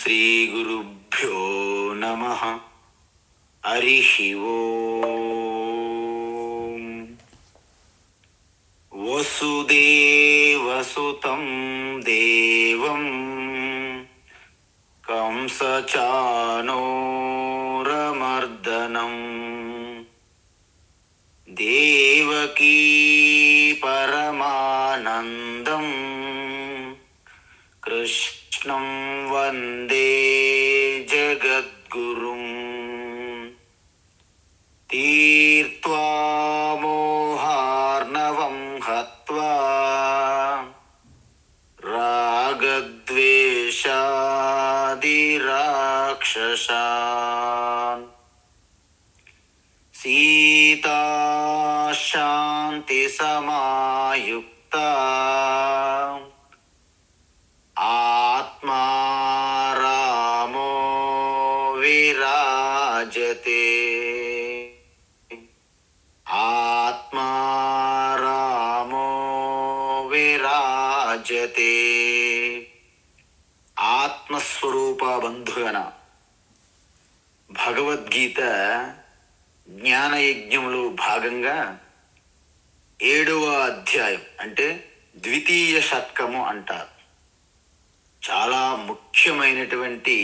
శ్రీగురుభ్యో నమః. హరిః ఓం. వసుదేవసుతం దేవం కంసచానూరమర్దనం దేవకీ పరమానందం కృష్ణం వందే జగద్గురుం. తీర్త్వా మోహార్ణవం హత్వా రాగద్వేషాదిరాక్షసాన్ సీతా శాంతి సమాయుక్తా ఆత్మా రామో విరాజతే. ఆత్మా రామో విరాజతే. ఆత్మస్వరూప బంధుగణ భగవద్గీత జ్ఞానయజ్ఞంలో భాగంగా 7వ అధ్యాయం అంటే ద్వితీయ షట్కము అంటారు. చాలా ముఖ్యమైనటువంటి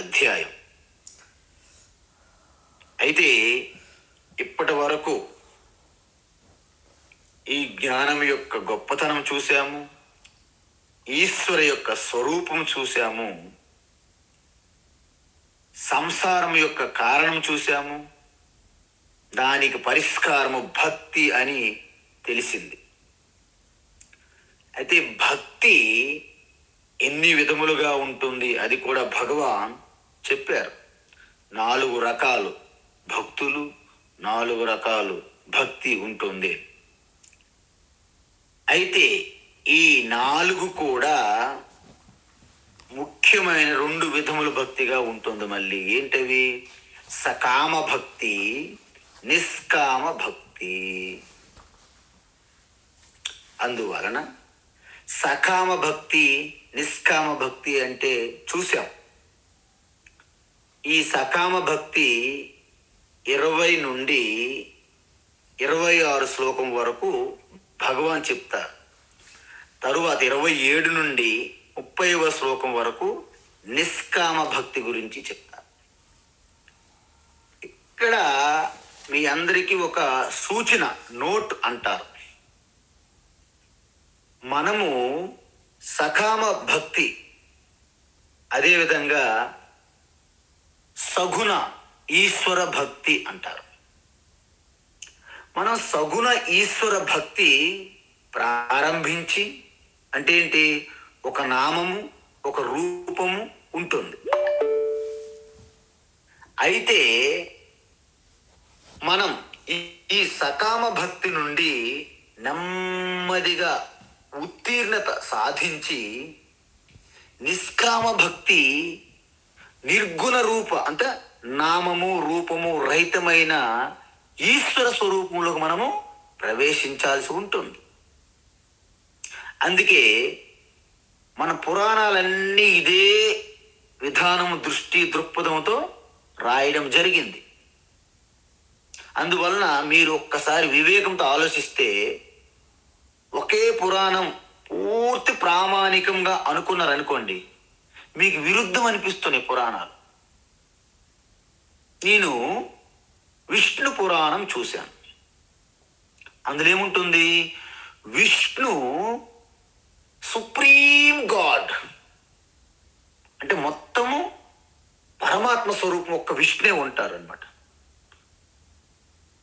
అధ్యాయం. అయితే ఇప్పటి వరకు ఈ జ్ఞానం యొక్క గొప్పతనం చూశాము, ఈశ్వర యొక్క స్వరూపం చూశాము, సంసారం యొక్క కారణం చూశాము, దానికి పరిష్కారము భక్తి అని తెలిసింది. అయితే భక్తి ఎన్ని విధములుగా ఉంటుంది అది కూడా భగవాన్ చెప్పారు. 4 రకాలు భక్తులు, 4 రకాలు భక్తి ఉంటుంది. అయితే ఈ 4 కూడా ముఖ్యమైన 2 విధముల భక్తిగా ఉంటుంది. మళ్ళీ ఏంటవి? సకామ భక్తి, నిష్కామ భక్తి. అందువలన సకామ భక్తి, నిష్కామ భక్తి అంటే చూసాం. ఈ సకామ భక్తి 20 నుండి 26 శ్లోకం వరకు భగవాన్ చెప్తారు. తరువాత 27 నుండి 30వ శ్లోకం వరకు నిష్కామ భక్తి గురించి చెప్తారు. ఇక్కడ మీ అందరికీ ఒక సూచన, నోట్ అంటారు. మనము సకామ భక్తి, అదేవిధంగా సగుణ ఈశ్వర భక్తి అంటారు. మనం సగుణ ఈశ్వర భక్తి ప్రారంభించి అంటే ఏంటి? ఒక నామము, ఒక రూపము ఉంటుంది. అయితే మనం ఈ సకామ భక్తి నుండి నెమ్మదిగా ఉత్తీర్ణత సాధించి నిష్కామ భక్తి, నిర్గుణ రూప అంటే నామము రూపము రహితమైన ఈశ్వర స్వరూపంలోకి మనము ప్రవేశించాల్సి ఉంటుంది. అందుకే మన పురాణాలన్నీ ఇదే విధానం, దృష్టి, దృక్పథంతో రాయడం జరిగింది. అందువలన మీరు ఒక్కసారి వివేకంతో ఆలోచిస్తే ఒకే పురాణం పూర్తి ప్రామాణికంగా అనుకున్నారనుకోండి, మీకు విరుద్ధం అనిపిస్తున్నాయి పురాణాలు. నేను విష్ణు పురాణం చూశాను. అందులో ఏముంటుంది? విష్ణు సుప్రీం గాడ్ అంటే మొత్తము పరమాత్మ స్వరూపం ఒక్క విష్ణువే ఉంటారన్నమాట.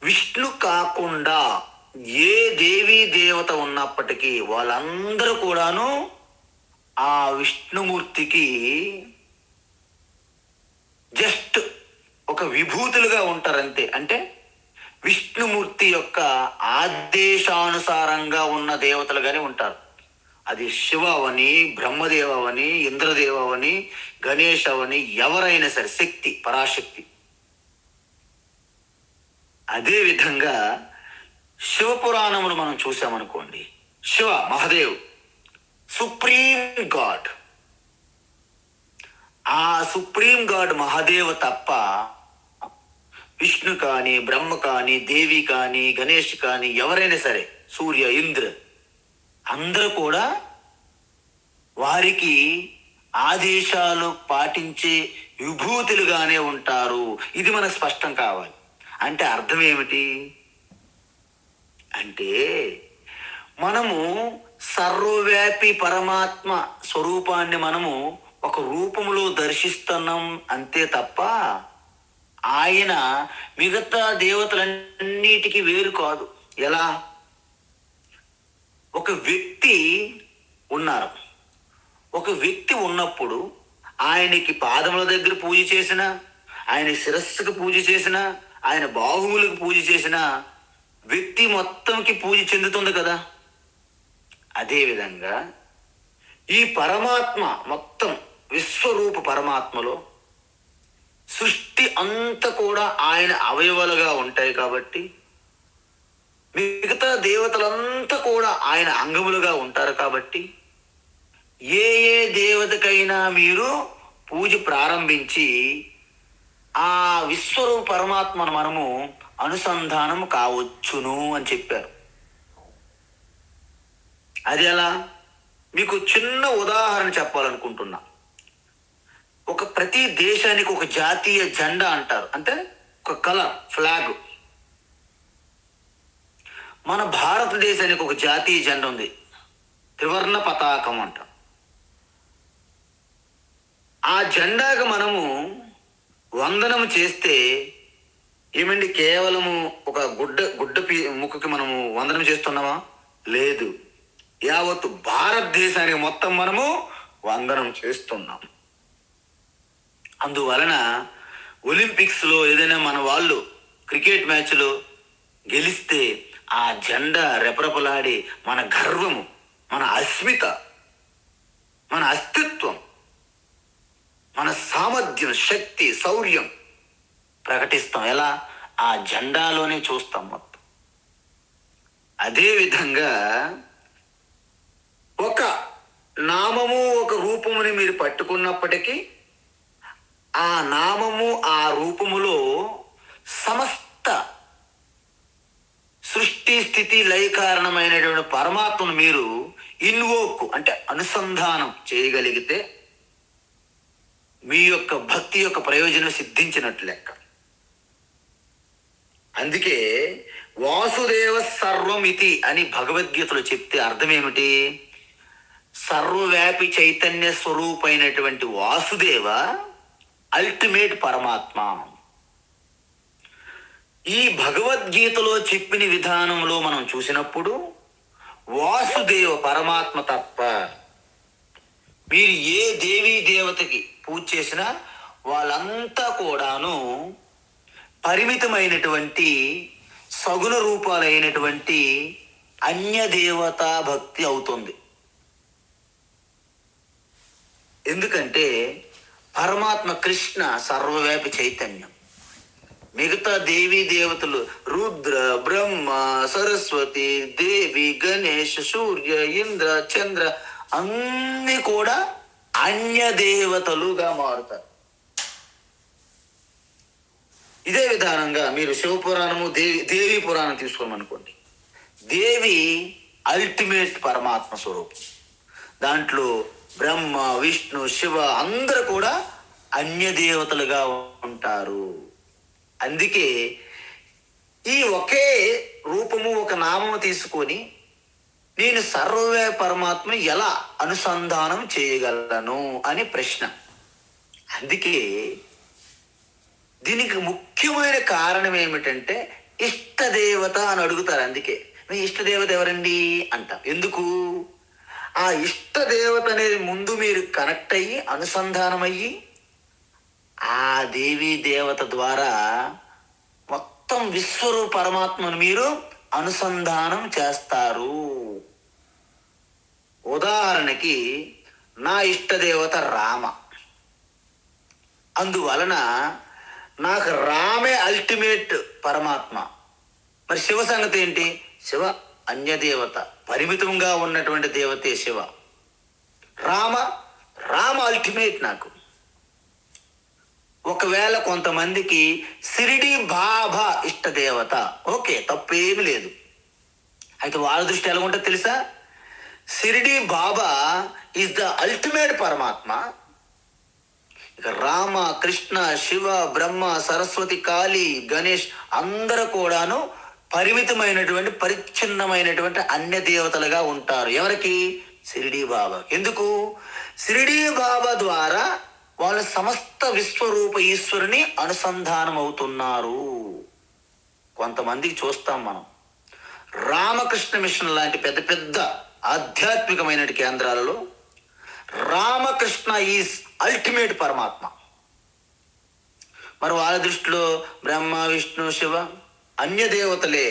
విష్ణు కాకుండా ఏ దేవీ దేవత ఉన్నప్పటికీ వాళ్ళందరూ కూడాను ఆ విష్ణుమూర్తికి జస్ట్ ఒక విభూతులుగా ఉంటారంతే. అంటే విష్ణుమూర్తి యొక్క ఆదేశానుసారంగా ఉన్న దేవతలుగానే ఉంటారు. అది శివ అవని, బ్రహ్మదేవ అవని, ఇంద్రదేవ అవని, గణేష్ అవని, ఎవరైనా సరే శక్తి, పరాశక్తి. అదేవిధంగా శివపురాణములు మనం చూసామనుకోండి, శివ మహాదేవ్ సుప్రీం గాడ్. ఆ సుప్రీం గాడ్ మహాదేవ తప్ప విష్ణు కానీ, బ్రహ్మ కానీ, దేవి కానీ, గణేష్ కానీ, ఎవరైనా సరే, సూర్య, ఇంద్ర, అందరూ కూడా వారికి ఆదేశాలు పాటించే విభూతులుగానే ఉంటారు. ఇది మనకు స్పష్టం కావాలి. అంటే అర్థం ఏమిటి అంటే, మనము సర్వవ్యాపి పరమాత్మ స్వరూపాన్ని మనము ఒక రూపంలో దర్శిస్తున్నాం అంతే తప్ప ఆయన మిగతా దేవతలన్నిటికీ వేరు కాదు. ఎలా? ఒక వ్యక్తి ఉన్నారు. ఒక వ్యక్తి ఉన్నప్పుడు ఆయనకి పాదముల దగ్గర పూజ చేసిన, ఆయన శిరస్సుకు పూజ చేసిన, ఆయన బాహువులకు పూజ చేసిన వ్యక్తి మొత్తంకి పూజ చెందుతుంది కదా. అదేవిధంగా ఈ పరమాత్మ మొత్తం విశ్వరూప పరమాత్మలో సృష్టి అంతా కూడా ఆయన అవయవాలుగా ఉంటాయి కాబట్టి మిగతా దేవతలంతా కూడా ఆయన అంగములుగా ఉంటారు కాబట్టి ఏ ఏ దేవతకైనా మీరు పూజ ప్రారంభించి ఆ విశ్వరూప పరమాత్మను మనము అనుసంధానం కావచ్చును అని చెప్పారు. అది ఎలా? మీకు చిన్న ఉదాహరణ చెప్పాలనుకుంటున్నా. ప్రతి దేశానికి ఒక జాతీయ జెండా అంటారు, అంటే ఒక కలర్, ఫ్లాగ్. మన భారతదేశానికి ఒక జాతీయ జెండా ఉంది, త్రివర్ణ పతాకం అంట. ఆ జెండాకు మనము వందనము చేస్తే ఏమండి, కేవలము ఒక గుడ్డ ముక్కకి మనము వందనం చేస్తున్నామా? లేదు, యావత్తు భారతదేశానికి మొత్తం మనము వందనం చేస్తున్నాం. అందువలన ఒలింపిక్స్లో ఏదైనా మన వాళ్ళు క్రికెట్ మ్యాచ్లో గెలిస్తే ఆ జెండా రెపరెపలాడి మన గర్వము, మన అస్మిత, మన అస్తిత్వం, మన సామర్థ్యం, శక్తి, శౌర్యం ప్రకటిస్తాం. ఎలా? ఆ జెండాలోనే చూస్తాం మొత్తం. అదేవిధంగా ఒక నామము, ఒక రూపముని మీరు పట్టుకున్నప్పటికీ ఆ నామము, ఆ రూపములో సమస్త సృష్టి స్థితి లయ కారణమైనటువంటి పరమాత్మను మీరు ఇన్వోక్ అంటే అనుసంధానం చేయగలిగితే మీ యొక్క భక్తి యొక్క ప్రయోజనం సిద్ధించినట్లు లెక్క. అందుకే వాసుదేవ సర్వమితి అని భగవద్గీతలో చెప్తే అర్థం ఏమిటి? సర్వవ్యాపి చైతన్య స్వరూపైనటువంటి వాసుదేవ అల్టిమేట్ పరమాత్మ. ఈ భగవద్గీతలో చెప్పిన విధానంలో మనం చూసినప్పుడు వాసుదేవ పరమాత్మ తప్ప మీరు ఏ దేవీ దేవతకి పూజ చేసినా వాళ్ళంతా కూడాను పరిమితమైనటువంటి సగుణ రూపాలైనటువంటి అన్యదేవతా భక్తి అవుతుంది. ఎందుకంటే పరమాత్మ కృష్ణ సర్వవ్యాపి చైతన్యం. మిగతా దేవీ దేవతలు రుద్ర, బ్రహ్మ, సరస్వతి, దేవి, గణేష్, సూర్య, ఇంద్ర, చంద్ర అన్నీ కూడా అన్య దేవతలుగా మారుతారు. ఇదే విధానంగా మీరు శివపురాణము, దేవి పురాణం తీసుకోమనుకోండి. దేవి అల్టిమేట్ పరమాత్మ స్వరూపం. దాంట్లో బ్రహ్మ, విష్ణు, శివ అందరూ కూడా అన్య దేవతలుగా ఉంటారు. అందుకే ఈ ఒకే రూపము, ఒక నామము తీసుకొని నేను సర్వవ్యాపి పరమాత్మని ఎలా అనుసంధానం చేయగలను అని ప్రశ్న. అందుకే దీనికి ముఖ్యమైన కారణం ఏమిటంటే ఇష్టదేవత అని అడుగుతారు. అందుకే మీ ఇష్టదేవత ఎవరండి అంటాం. ఎందుకు? ఆ ఇష్టదేవత అనేది ముందు మీరు కనెక్ట్ అయ్యి అనుసంధానం అయ్యి ఆ దేవీ దేవత ద్వారా మొత్తం విశ్వరూప పరమాత్మను మీరు అనుసంధానం చేస్తారు. ఉదాహరణకి నా ఇష్టదేవత రామ. అందువలన నాకు రామే అల్టిమేట్ పరమాత్మ. మరి శివ సంగతి ఏంటి? శివ అన్యదేవత, పరిమితంగా ఉన్నటువంటి దేవతే శివ. రామ అల్టిమేట్ నాకు. ఒకవేళ కొంతమందికి షిరిడి బాబా ఇష్టదేవత, ఓకే, తప్పేమి లేదు. అయితే వాళ్ళ దృష్టి ఎలా ఉంటుందో తెలుసా? షిరిడి బాబా ఈజ్ ద అల్టిమేట్ పరమాత్మ. ఇక రామ, కృష్ణ, శివ, బ్రహ్మ, సరస్వతి, కాళీ, గణేష్ అందరూ కూడాను పరిమితమైనటువంటి పరిచ్ఛిన్నమైనటువంటి అన్య దేవతలుగా ఉంటారు. ఎవరికి? షిరిడి బాబా. ఎందుకు? షిరిడి బాబా ద్వారా వాళ్ళ సమస్త విశ్వరూప ఈశ్వరుని అనుసంధానం అవుతున్నారు. కొంతమందికి చూస్తాం మనం రామకృష్ణ మిషన్ లాంటి పెద్ద పెద్ద ఆధ్యాత్మికమైన కేంద్రాలలో రామకృష్ణ ఈజ్ అల్టిమేట్ పరమాత్మ. మరి వాళ్ళ దృష్టిలో బ్రహ్మ, విష్ణు, శివ అన్య దేవతలే.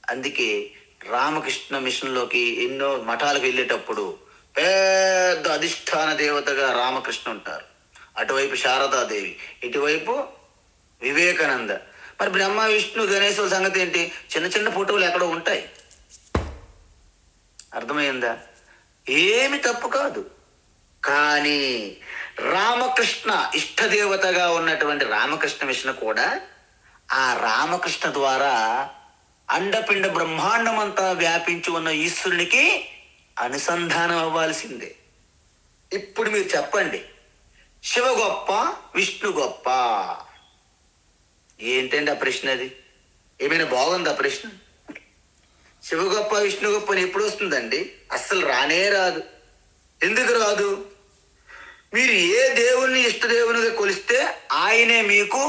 అందుకే రామకృష్ణ మిషన్లోకి ఎన్నో మఠాలకు వెళ్ళేటప్పుడు పెద్ద అధిష్టాన దేవతగా రామకృష్ణ ఉంటారు. అటువైపు శారదాదేవి, ఇటువైపు వివేకానంద. మరి బ్రహ్మ, విష్ణు, గణేశుల సంగతి ఏంటి? చిన్న చిన్న ఫోటోలు ఎక్కడో ఉంటాయి. అర్థమైందా? ఏమి తప్పు కాదు. కానీ రామకృష్ణ ఇష్టదేవతగా ఉన్నటువంటి రామకృష్ణ మిషన్ కూడా ఆ రామకృష్ణ ద్వారా అండపిండ బ్రహ్మాండమంతా వ్యాపించి ఉన్న ఈశ్వరునికి అనుసంధానం అవ్వాల్సిందే. ఇప్పుడు మీరు చెప్పండి, శివ గొప్ప, విష్ణు గొప్ప? ఏంటండి ఆ ప్రశ్న? అది ఏమైనా బాగుంది ఆ ప్రశ్న? శివ గొప్ప, విష్ణు గొప్ప అని ఎప్పుడు వస్తుందండి? అస్సలు రానే రాదు. ఎందుకు రాదు? మీరు ఏ దేవుణ్ణి ఇష్టదేవునిగా కొలిస్తే ఆయనే మీకు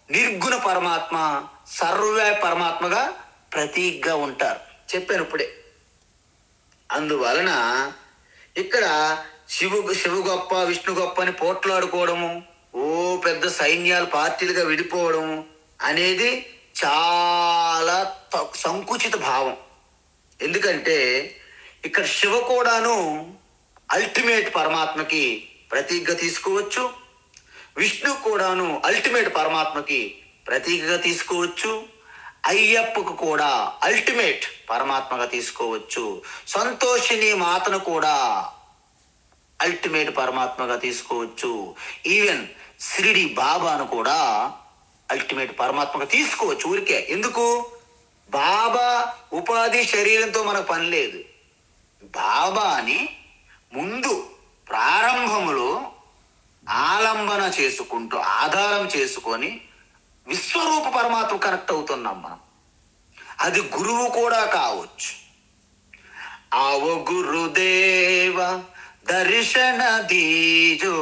నిర్గుణ పరమాత్మ, సర్వవ్యాపి పరమాత్మగా ప్రతీకగా ఉంటారు. చెప్పాను ఇప్పుడే. అందువలన ఇక్కడ శివ గొప్ప, విష్ణు గొప్ప అని పోట్లాడుకోవడము, ఓ పెద్ద సైన్యాలు పార్టీలుగా విడిపోవడము అనేది చాలా సంకుచిత భావం. ఎందుకంటే ఇక్కడ శివ కూడాను అల్టిమేట్ పరమాత్మకి ప్రతీకగా తీసుకోవచ్చు, విష్ణు కూడాను అల్టిమేట్ పరమాత్మకి ప్రతీకగా తీసుకోవచ్చు, అయ్యప్పకు కూడా అల్టిమేట్ పరమాత్మగా తీసుకోవచ్చు, సంతోషిని మాతను కూడా అల్టిమేట్ పరమాత్మగా తీసుకోవచ్చు, ఈవెన్ షిరిడి బాబాను కూడా అల్టిమేట్ పరమాత్మగా తీసుకోవచ్చు. ఊరికే ఎందుకు? బాబా ఉపాధి శరీరంతో మనకు పని లేదు. బాబాని ముందు ప్రారంభములో ఆలంబన చేసుకుంటూ ఆధారం చేసుకొని విశ్వరూప పరమాత్మ కనెక్ట్ అవుతున్నాం మనం. అది గురువు కూడా కావచ్చు. ఆవో గురుదేవ దర్శన దీజో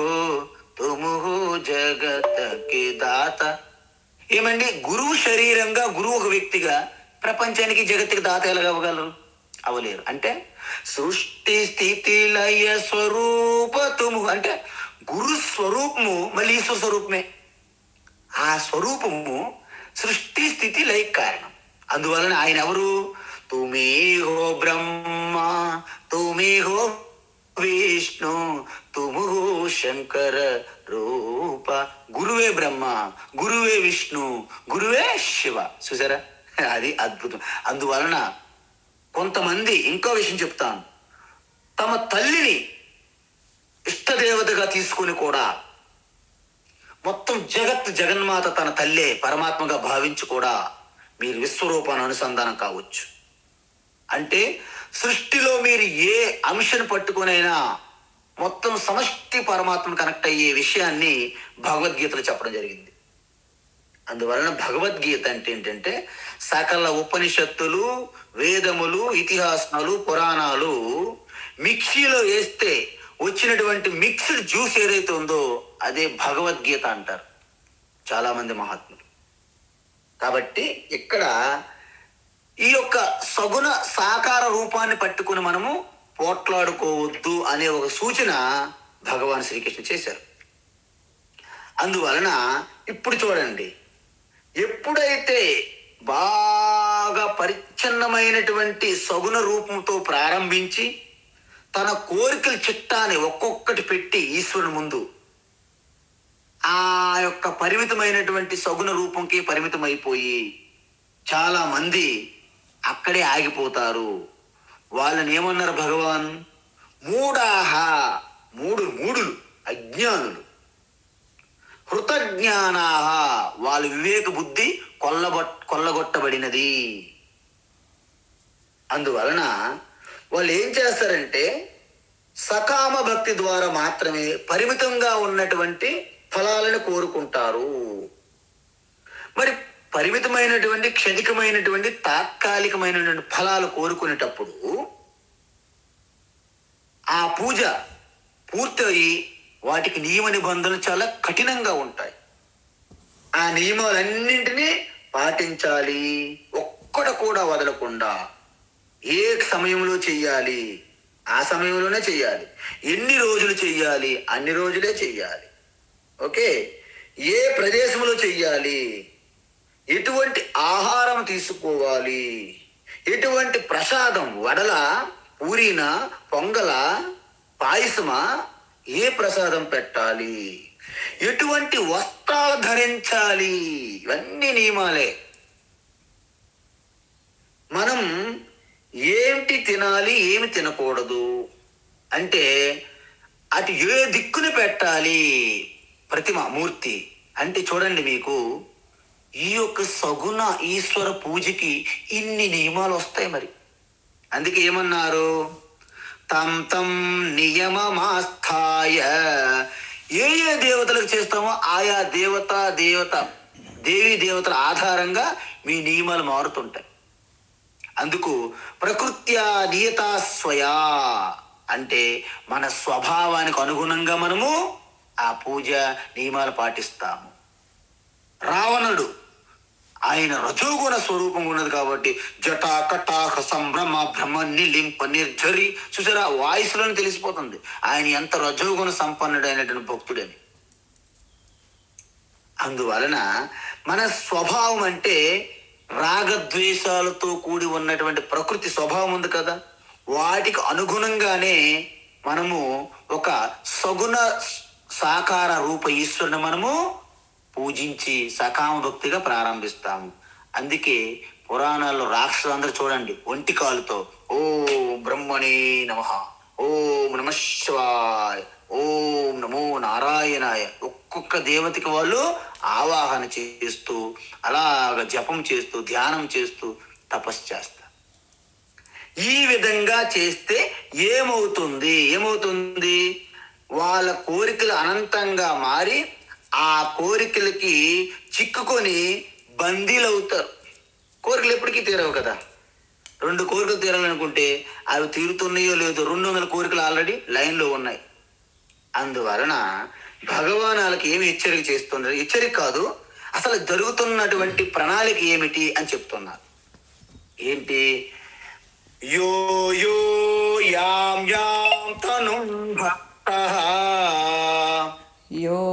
తుముహు జగతకి దాత. ఏమండి, గురువు శరీరంగా, గురువు ఒక వ్యక్తిగా ప్రపంచానికి, జగత్తుకి దాత ఎలాగ అవ్వగలరు? అవలేరు. అంటే సృష్టి స్థితి లయ స్వరూపతుము అంటే గురు స్వరూపము మళ్ళీ ఈశ్వర స్వరూపమే. ఆ స్వరూపము సృష్టి స్థితి లయ కారణం. అందువలన ఆయన ఎవరు? తుమే హో బ్రహ్మ, తుమే హో విష్ణు, తుము హో శంకర రూప. గురువే బ్రహ్మ, గురువే విష్ణు, గురువే శివ. చూసారా? అది అద్భుతం. అందువలన కొంతమంది ఇంకో విషయం చెప్తాను, తమ తల్లిని ఇష్టదేవతగా తీసుకుని కూడా మొత్తం జగన్మాత తన తల్లే పరమాత్మగా భావించి కూడా మీరు విశ్వరూపాన్ని అనుసంధానం కావచ్చు. అంటే సృష్టిలో మీరు ఏ అంశను పట్టుకునైనా మొత్తం సమష్టి పరమాత్మను కనెక్ట్ అయ్యే విషయాన్ని భగవద్గీతలో చెప్పడం జరిగింది. అందువలన భగవద్గీత అంటే ఏంటంటే సకల ఉపనిషత్తులు, వేదములు, ఇతిహాసాలు, పురాణాలు మిక్సీలో వేస్తే వచ్చినటువంటి మిక్స్డ్ జ్యూస్ ఏదైతే ఉందో అదే భగవద్గీత అంటారు చాలా మంది మహాత్ములు. కాబట్టి ఇక్కడ ఈ యొక్క సగుణ సాకార రూపాన్ని పట్టుకుని మనము పోట్లాడుకోవద్దు అనే ఒక సూచన భగవాన్ శ్రీకృష్ణ చేశారు. అందువలన ఇప్పుడు చూడండి, ఎప్పుడైతే బాగా పరిచ్ఛిన్నమైనటువంటి సగుణ రూపంతో ప్రారంభించి తన కోరికల చిట్టాన్ని ఒక్కొక్కటి పెట్టి ఈశ్వరుని ముందు ఆ యొక్క పరిమితమైనటువంటి సగుణ రూపంకి పరిమితం అయిపోయి చాలా మంది అక్కడే ఆగిపోతారు. వాళ్ళని ఏమన్నారు భగవాన్? మూఢాహ, మూడులు, అజ్ఞానులు. హృతజ్ఞానా, వాళ్ళ వివేక బుద్ధి కొల్లగొట్టబడినది. అందువలన వాళ్ళు ఏం చేస్తారంటే సకామ భక్తి ద్వారా మాత్రమే పరిమితంగా ఉన్నటువంటి ఫలాలను కోరుకుంటారు. మరి పరిమితమైనటువంటి క్షణికమైనటువంటి తాత్కాలికమైనటువంటి ఫలాలు కోరుకునేటప్పుడు ఆ పూజ పూర్తయి వాటికి నియమ నిబంధనలు చాలా కఠినంగా ఉంటాయి. ఆ నియమాలన్నింటినీ పాటించాలి, ఒక్కడు కూడా వదలకుండా. ఏ సమయంలో చెయ్యాలి ఆ సమయంలోనే చెయ్యాలి, ఎన్ని రోజులు చెయ్యాలి అన్ని రోజులే చెయ్యాలి. ఓకే, ఏ ప్రదేశంలో చెయ్యాలి, ఎటువంటి ఆహారం తీసుకోవాలి, ఎటువంటి ప్రసాదం, వడల, పూరీన, పొంగల, పాయసమా, ఏ ప్రసాదం పెట్టాలి, ఎటువంటి వస్త్రాలు ధరించాలి, ఇవన్నీ నియమాలే. మనం ఏమిటి తినాలి ఏమి తినకూడదు అంటే అటు ఏ దిక్కుని పెట్టాలి ప్రతిమ మూర్తి అంటే చూడండి, మీకు ఈ యొక్క సగుణ ఈశ్వర పూజకి ఇన్ని నియమాలు వస్తాయి. మరి అందుకే ఏమన్నారు, తం తం నియమమాస్థాయ, ఏ ఏ దేవతలకు చేస్తామో ఆయా దేవీ దేవతల ఆధారంగా మీ నియమాలు మారుతుంటాయి. అందుకు ప్రకృత్యా నియతా స్వయా అంటే మన స్వభావానికి అనుగుణంగా మనము ఆ పూజ నియమాలు పాటిస్తాము. రావణుడు ఆయన రజోగుణ స్వరూపం ఉన్నది కాబట్టి జటా కటాహ సంభ్రమ భ్రమ నిలింప నిర్జరి, చూసారా వాయిస్లోనే తెలిసిపోతుంది ఆయన ఎంత రజోగుణ సంపన్నుడైనటువంటి భక్తుడని. అందువలన మన స్వభావం అంటే రాగద్వేషాలతో కూడి ఉన్నటువంటి ప్రకృతి స్వభావం ఉంది కదా, వాటికి అనుగుణంగానే మనము ఒక సగుణ సాకార రూప ఈశ్వరుని మనము పూజించి సకామ భక్తిగా ప్రారంభిస్తాము. అందుకే పురాణాల్లో రాక్షసులందరూ చూడండి ఒంటి కాలుతో ఓం బ్రహ్మణే నమః, ఓం నమః శివాయ, ఓం నమో నారాయణాయ, ఒక్కొక్క దేవతకి వాళ్ళు ఆవాహన చేస్తూ అలాగ జపం చేస్తూ ధ్యానం చేస్తూ తపస్సు చేస్తారు. ఈ విధంగా చేస్తే ఏమవుతుంది వాళ్ళ కోరికలు అనంతంగా మారి ఆ కోరికలకి చిక్కుకొని బందీలు అవుతారు. కోరికలు ఎప్పటికీ తీరవు కదా, 2 కోరికలు తీరాలనుకుంటే అవి తీరుతున్నాయో లేదో 200 కోరికలు ఆల్రెడీ లైన్లో ఉన్నాయి. అందువలన భగవాన్ వాళ్ళకి ఏమి హెచ్చరిక చేస్తున్నారు, హెచ్చరిక కాదు అసలు జరుగుతున్నటువంటి ప్రణాళిక ఏమిటి అని చెప్తున్నారు. ఏంటి, యో యో యాం యాం తనుం భక్తః, యో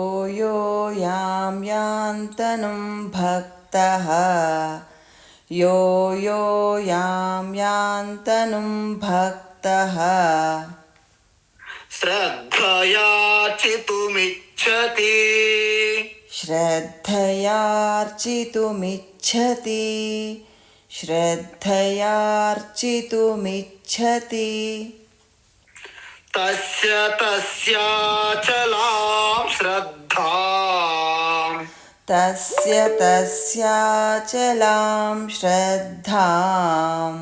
యో యాం యాం తనుం భక్తః, యో యో యాం యాం తనుం భక్తః, శ్రద్ధయార్చితుమిచ్చతి, శ్రద్ధయార్చితుమిచ్చతి, శ్రద్ధయార్చితుమిచ్చతి, తస్య తస్యాచలాం శ్రద్ధాం, తస్య తస్యాచలాం శ్రద్ధాం,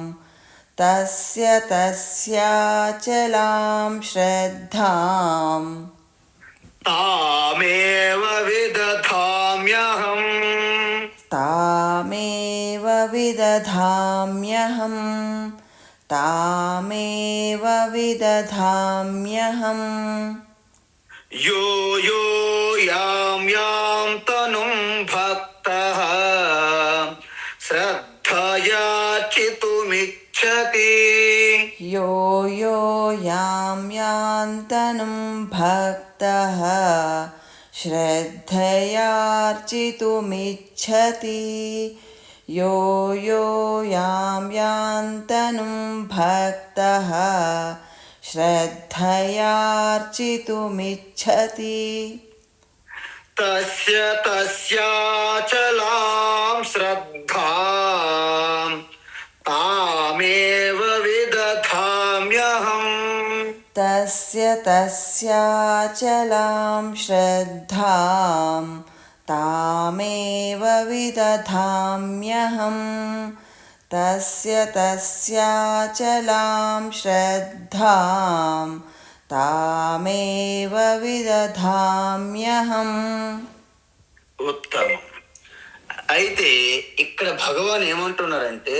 తస్య తస్యాచలాం శ్రద్ధాం, తామేవ విదధామ్యహం, తామేవ విదధామ్యహం, తామేవ విదధామ్యహం, యో యో యాం యాం తనుం భక్తః శ్రద్ధయార్చితుమిచ్చతి, యో యో యాం యాం తనుం భక్తః శ్రద్ధయార్చితుమిచ్చతి, యో యో యాం యాం తనుం భక్తః శ్రద్ధయార్చితుమిచ్చతి, తస్య తస్యాచలాం శ్రద్ధాం తామేవ విదధామ్యహం, తస్య తస్యాచలాం శ్రద్ధాం తామేవ విదధామ్యహం తస్య తస్యాచలాం శ్రద్ధాం తామేవ విదధామ్యహం. ఉత్తమం. అయితే ఇక్కడ భగవాన్ ఏమంటున్నారంటే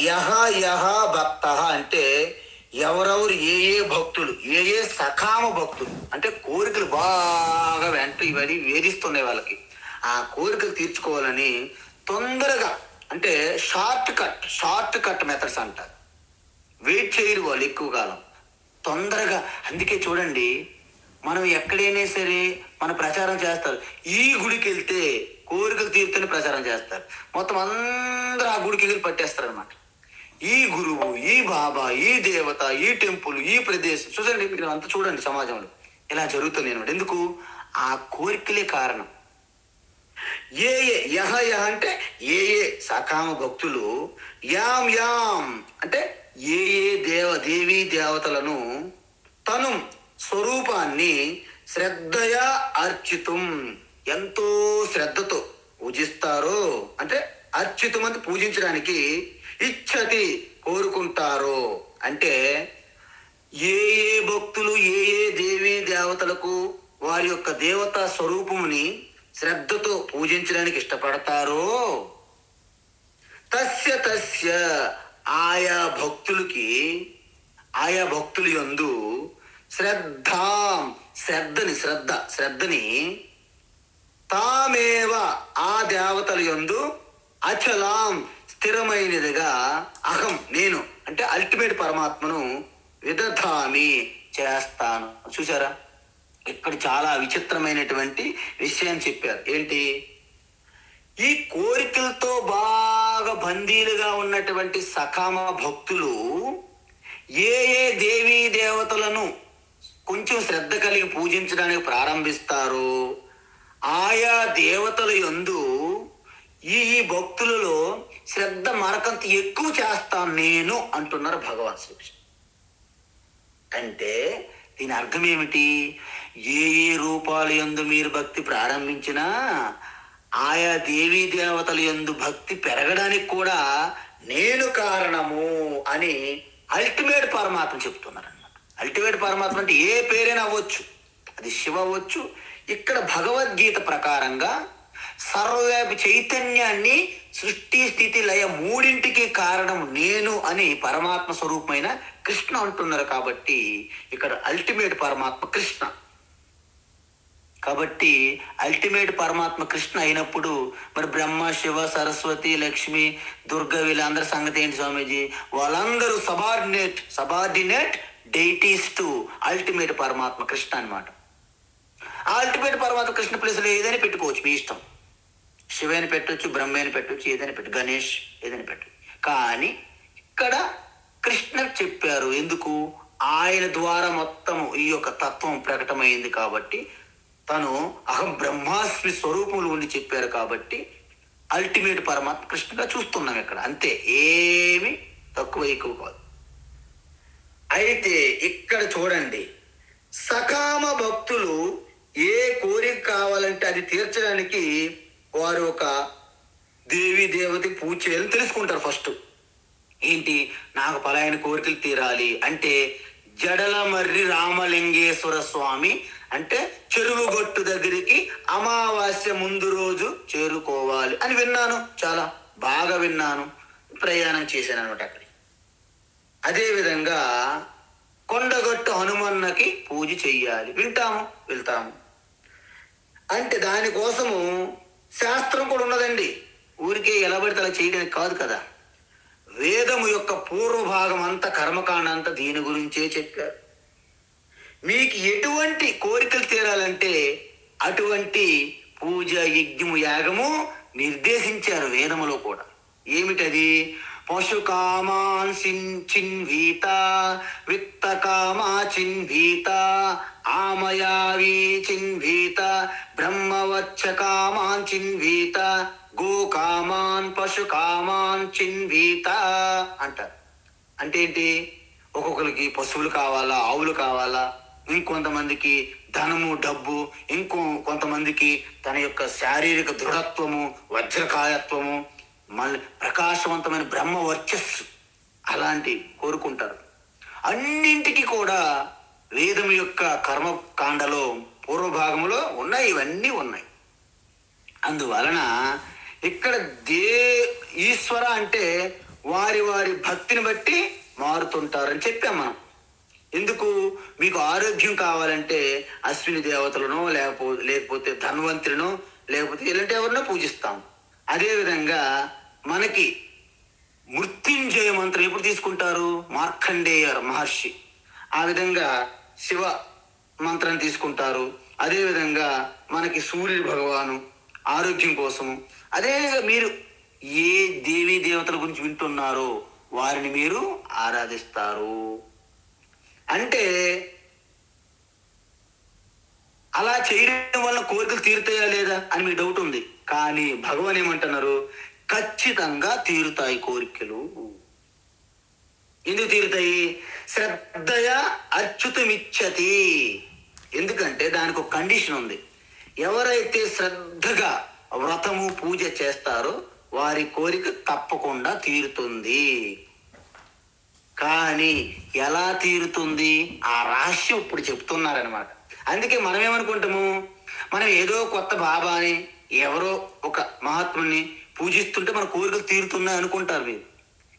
యహ యహ భక్త అంటే ఎవరెవరు ఏ ఏ భక్తులు, ఏ ఏ సకామ భక్తులు అంటే కోరికలు బాగా వెంట ఇవన్నీ వేధిస్తున్నాయి వాళ్ళకి, ఆ కోరికలు తీర్చుకోవాలని తొందరగా అంటే షార్ట్ కట్ మెథడ్స్ అంటారు. వెయిట్ చేయరు వాళ్ళు ఎక్కువ కాలం, తొందరగా. అందుకే చూడండి, మనం ఎక్కడైనా సరే మన ప్రచారం చేస్తారు. ఈ గుడికి వెళ్తే కోరికలు తీరుతూనే ప్రచారం చేస్తారు. మొత్తం అందరూ ఆ గుడికి వెళ్ళి పట్టేస్తారు అనమాట. ఈ గురువు, ఈ బాబా, ఈ దేవత, ఈ టెంపుల్, ఈ ప్రదేశం చూడండి, మీరు అంతా చూడండి సమాజంలో ఇలా జరుగుతుంది అనమాట. ఎందుకు? ఆ కోరికలే కారణం. ఏ ఏ యహ యహ అంటే ఏ ఏ సకామ భక్తులు, యాం యాం అంటే ఏ ఏ దేవీ దేవతలను, తను స్వరూపాన్ని శ్రద్ధయా అర్చితం ఎంతో శ్రద్ధతో పూజిస్తారో, అంటే అర్చితం అంటే పూజించడానికి, ఇచ్చతి కోరుకుంటారో అంటే ఏ ఏ భక్తులు ఏ ఏ దేవీ దేవతలకు వారి యొక్క దేవతా స్వరూపముని శ్రద్ధతో పూజించడానికి ఇష్టపడతారో, తస్య తస్య ఆయా భక్తులకి, ఆయా భక్తులు యందు శ్రద్ధని తామేవ ఆ దేవతల యందు అచలాం స్థిరమైనదిగా, అహం నేను అంటే అల్టిమేట్ పరమాత్మను విదధామి చేస్తాను. చూసారా, ఇక్కడ చాలా విచిత్రమైనటువంటి విషయం చెప్పారు. ఏంటి? ఈ కోరికలతో బాగా బందీలుగా ఉన్నటువంటి సకామ భక్తులు ఏ ఏ దేవీ దేవతలను కొంచెం శ్రద్ధ కలిగి పూజించడానికి ప్రారంభిస్తారో, ఆయా దేవతల యందు ఈ భక్తులలో శ్రద్ధ మరకంత ఎక్కువ చేస్తాను నేను అంటున్నారు భగవాన్ శ్రీకృష్ణ. అంటే దీని అర్థం ఏమిటి? ఏ ఏ రూపాల యందు మీరు భక్తి ప్రారంభించినా ఆయా దేవీ దేవతల యందు భక్తి పెరగడానికి కూడా నేను కారణము అని అల్టిమేట్ పరమాత్మ చెప్తున్నారు అన్నమాట. అల్టిమేట్ పరమాత్మ అంటే ఏ పేరైనా అవ్వచ్చు, అది శివ అవ్వచ్చు. ఇక్కడ భగవద్గీత ప్రకారంగా సర్వవ్యాపి చైతన్యాన్ని సృష్టి స్థితి లయ మూడింటికి కారణం నేను అని పరమాత్మ స్వరూపమైన కృష్ణ అంటున్నారు. కాబట్టి ఇక్కడ అల్టిమేట్ పరమాత్మ కృష్ణ. కాబట్టి అల్టిమేట్ పరమాత్మ కృష్ణ అయినప్పుడు మరి బ్రహ్మ, శివ, సరస్వతి, లక్ష్మి, దుర్గ వీళ్ళందరి సంగతి ఏంటి స్వామీజీ? వాళ్ళందరూ సబార్డినేట్ డైటీస్ టు అల్టిమేట్ పరమాత్మ కృష్ణ అన్నమాట. ఆ అల్టిమేట్ పరమాత్మ కృష్ణ ప్లేస్లో ఏదైనా పెట్టుకోవచ్చు, మీ ఇష్టం. శివని పెట్టవచ్చు, బ్రహ్మని పెట్టవచ్చు, ఏదైనా పెట్టు, గణేష్ ఏదైనా పెట్టు. కానీ ఇక్కడ కృష్ణ చెప్పారు. ఎందుకు? ఆయన ద్వారా మొత్తం ఈ యొక్క తత్వం ప్రకటమైంది కాబట్టి, తను అహం బ్రహ్మాస్మి స్వరూపంలో ఉండి చెప్పారు కాబట్టి అల్టిమేట్ పరమాత్మ కృష్ణగా చూస్తున్నాం ఇక్కడ. అంతే, ఏమి తక్కువ ఎక్కువ కాదు. అయితే ఇక్కడ చూడండి, సకామ భక్తులు ఏ కోరిక కావాలంటే అది తీర్చడానికి వారు ఒక దేవి దేవతకి పూజ చేయాలని తెలుసుకుంటారు. ఫస్ట్ ఏంటి? నాకు పలాయన కోరికలు తీరాలి అంటే జడలమర్రి రామలింగేశ్వర స్వామి అంటే చెరువుగొట్టు దగ్గరికి అమావాస్య ముందు రోజు చేరుకోవాలి అని విన్నాను, చాలా బాగా విన్నాను, ప్రయాణం చేశాను అనమాట అక్కడికి. అదేవిధంగా కొండగట్టు హనుమన్నకి పూజ చెయ్యాలి, వింటాము, వెళ్తాము. అంటే దానికోసము శాస్త్రం కూడా ఉన్నదండి. ఊరికే ఎలా పడితే అలా చేయడానికి కాదు కదా. వేదము యొక్క పూర్వభాగం అంతా, కర్మకాండ అంతా దీని గురించే చెప్పారు. మీకు ఎటువంటి కోరికలు తీరాలంటే అటువంటి పూజ, యజ్ఞము, యాగము నిర్దేశించారు వేదములో కూడా. ఏమిటది? పశుకామాన్ చిన్వీత, విత్తకామా చిన్వీత, ఆమయావి చిన్వీత, బ్రహ్మవచ్చకామాన్ చిన్వీత, గోకామాన్ పశుకామాన్ చిన్వీత అంటారు. అంటే ఏంటి? ఒక్కొక్కరికి పశువులు కావాలా, ఆవులు కావాలా, ఇంకొంతమందికి ధనము, డబ్బు, కొంతమందికి తన యొక్క శారీరక దృఢత్వము, వజ్రకాయత్వము, మళ్ళీ ప్రకాశవంతమైన బ్రహ్మ వర్చస్సు అలాంటి కోరుకుంటారు. అన్నింటికి కూడా వేదం యొక్క కర్మకాండలో పూర్వభాగంలో ఉన్నాయి, ఇవన్నీ ఉన్నాయి. అందువలన ఇక్కడ ఈశ్వర అంటే వారి వారి భక్తిని బట్టి మారుతుంటారని చెప్పాం మనం. ఎందుకు? మీకు ఆరోగ్యం కావాలంటే అశ్విని దేవతలను లేకపోతే ధన్వంతులను లేకపోతే ఇలాంటి ఎవరినో పూజిస్తాం. అదేవిధంగా మనకి మృత్యుంజయ మంత్రం ఎప్పుడు తీసుకుంటారు? మార్కండేయ మహర్షి. ఆ విధంగా శివ మంత్రం తీసుకుంటారు. అదేవిధంగా మనకి సూర్యుడు భగవాను ఆరోగ్యం కోసము. అదేవిధంగా మీరు ఏ దేవీ దేవతల గురించి వింటున్నారో వారిని మీరు ఆరాధిస్తారు. అంటే అలా చేయడం వల్ల కోరికలు తీరుతాయా లేదా అని మీకు డౌట్ ఉంది. కానీ భగవాన్ ఏమంటున్నారు? ఖచ్చితంగా తీరుతాయి కోరికలు. ఎందుకు తీరుతాయి? శ్రద్ధయా అచ్యుతమిచ్చతి. ఎందుకంటే దానికి ఒక కండిషన్ ఉంది. ఎవరైతే శ్రద్ధగా వ్రతము పూజ చేస్తారో వారి కోరిక తప్పకుండా తీరుతుంది. కానీ ఎలా తీరుతుంది? ఆ రహస్యం ఇప్పుడు చెప్తున్నారనమాట. అందుకే మనం ఏమనుకుంటాము? మనం ఏదో కొత్త బాబాని, ఎవరో ఒక మహాత్ముని పూజిస్తుంటే మన కోరికలు తీరుతున్నాయి అనుకుంటారు మీరు.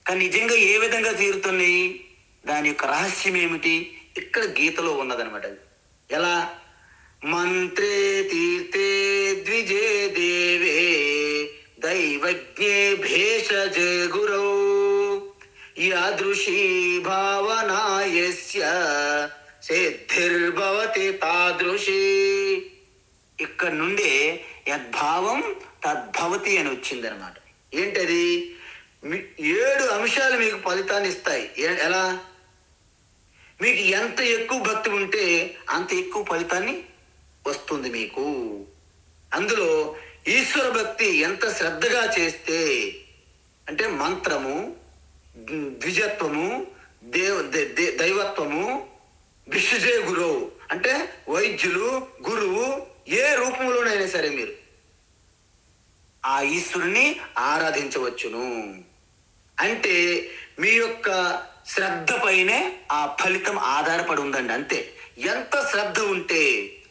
కానీ నిజంగా ఏ విధంగా తీరుతున్నాయి? దాని యొక్క రహస్యం ఏమిటి? ఇక్కడ గీతలో ఉన్నదనమాట. అది ఎలా? మంత్రే తీర్థే ద్విజే దేవే దైవజ్ఞే భేషజే గురౌ యాదృశీ భావనా యస్య సిద్ధిర్భవతి తాదృశీ. ఇక్కడ నుండే యద్భావం తద్భవతి అని వచ్చిందనమాట. ఏంటది? 7 అంశాలు మీకు ఫలితాన్ని ఇస్తాయి. ఎలా? మీకు ఎంత ఎక్కువ భక్తి ఉంటే అంత ఎక్కువ ఫలితాన్ని వస్తుంది మీకు. అందులో ఈశ్వర భక్తి ఎంత శ్రద్ధగా చేస్తే అంటే మంత్రము, ద్విజత్వము, దైవత్వము, విశ్వజే గురువు అంటే వైద్యులు, గురువు, ఏ రూపంలోనైనా సరే మీరు ఆ ఈశ్వరుని ఆరాధించవచ్చును. అంటే మీ యొక్క శ్రద్ధ పైనే ఆ ఫలితం ఆధారపడి ఉందండి. అంతే. ఎంత శ్రద్ధ ఉంటే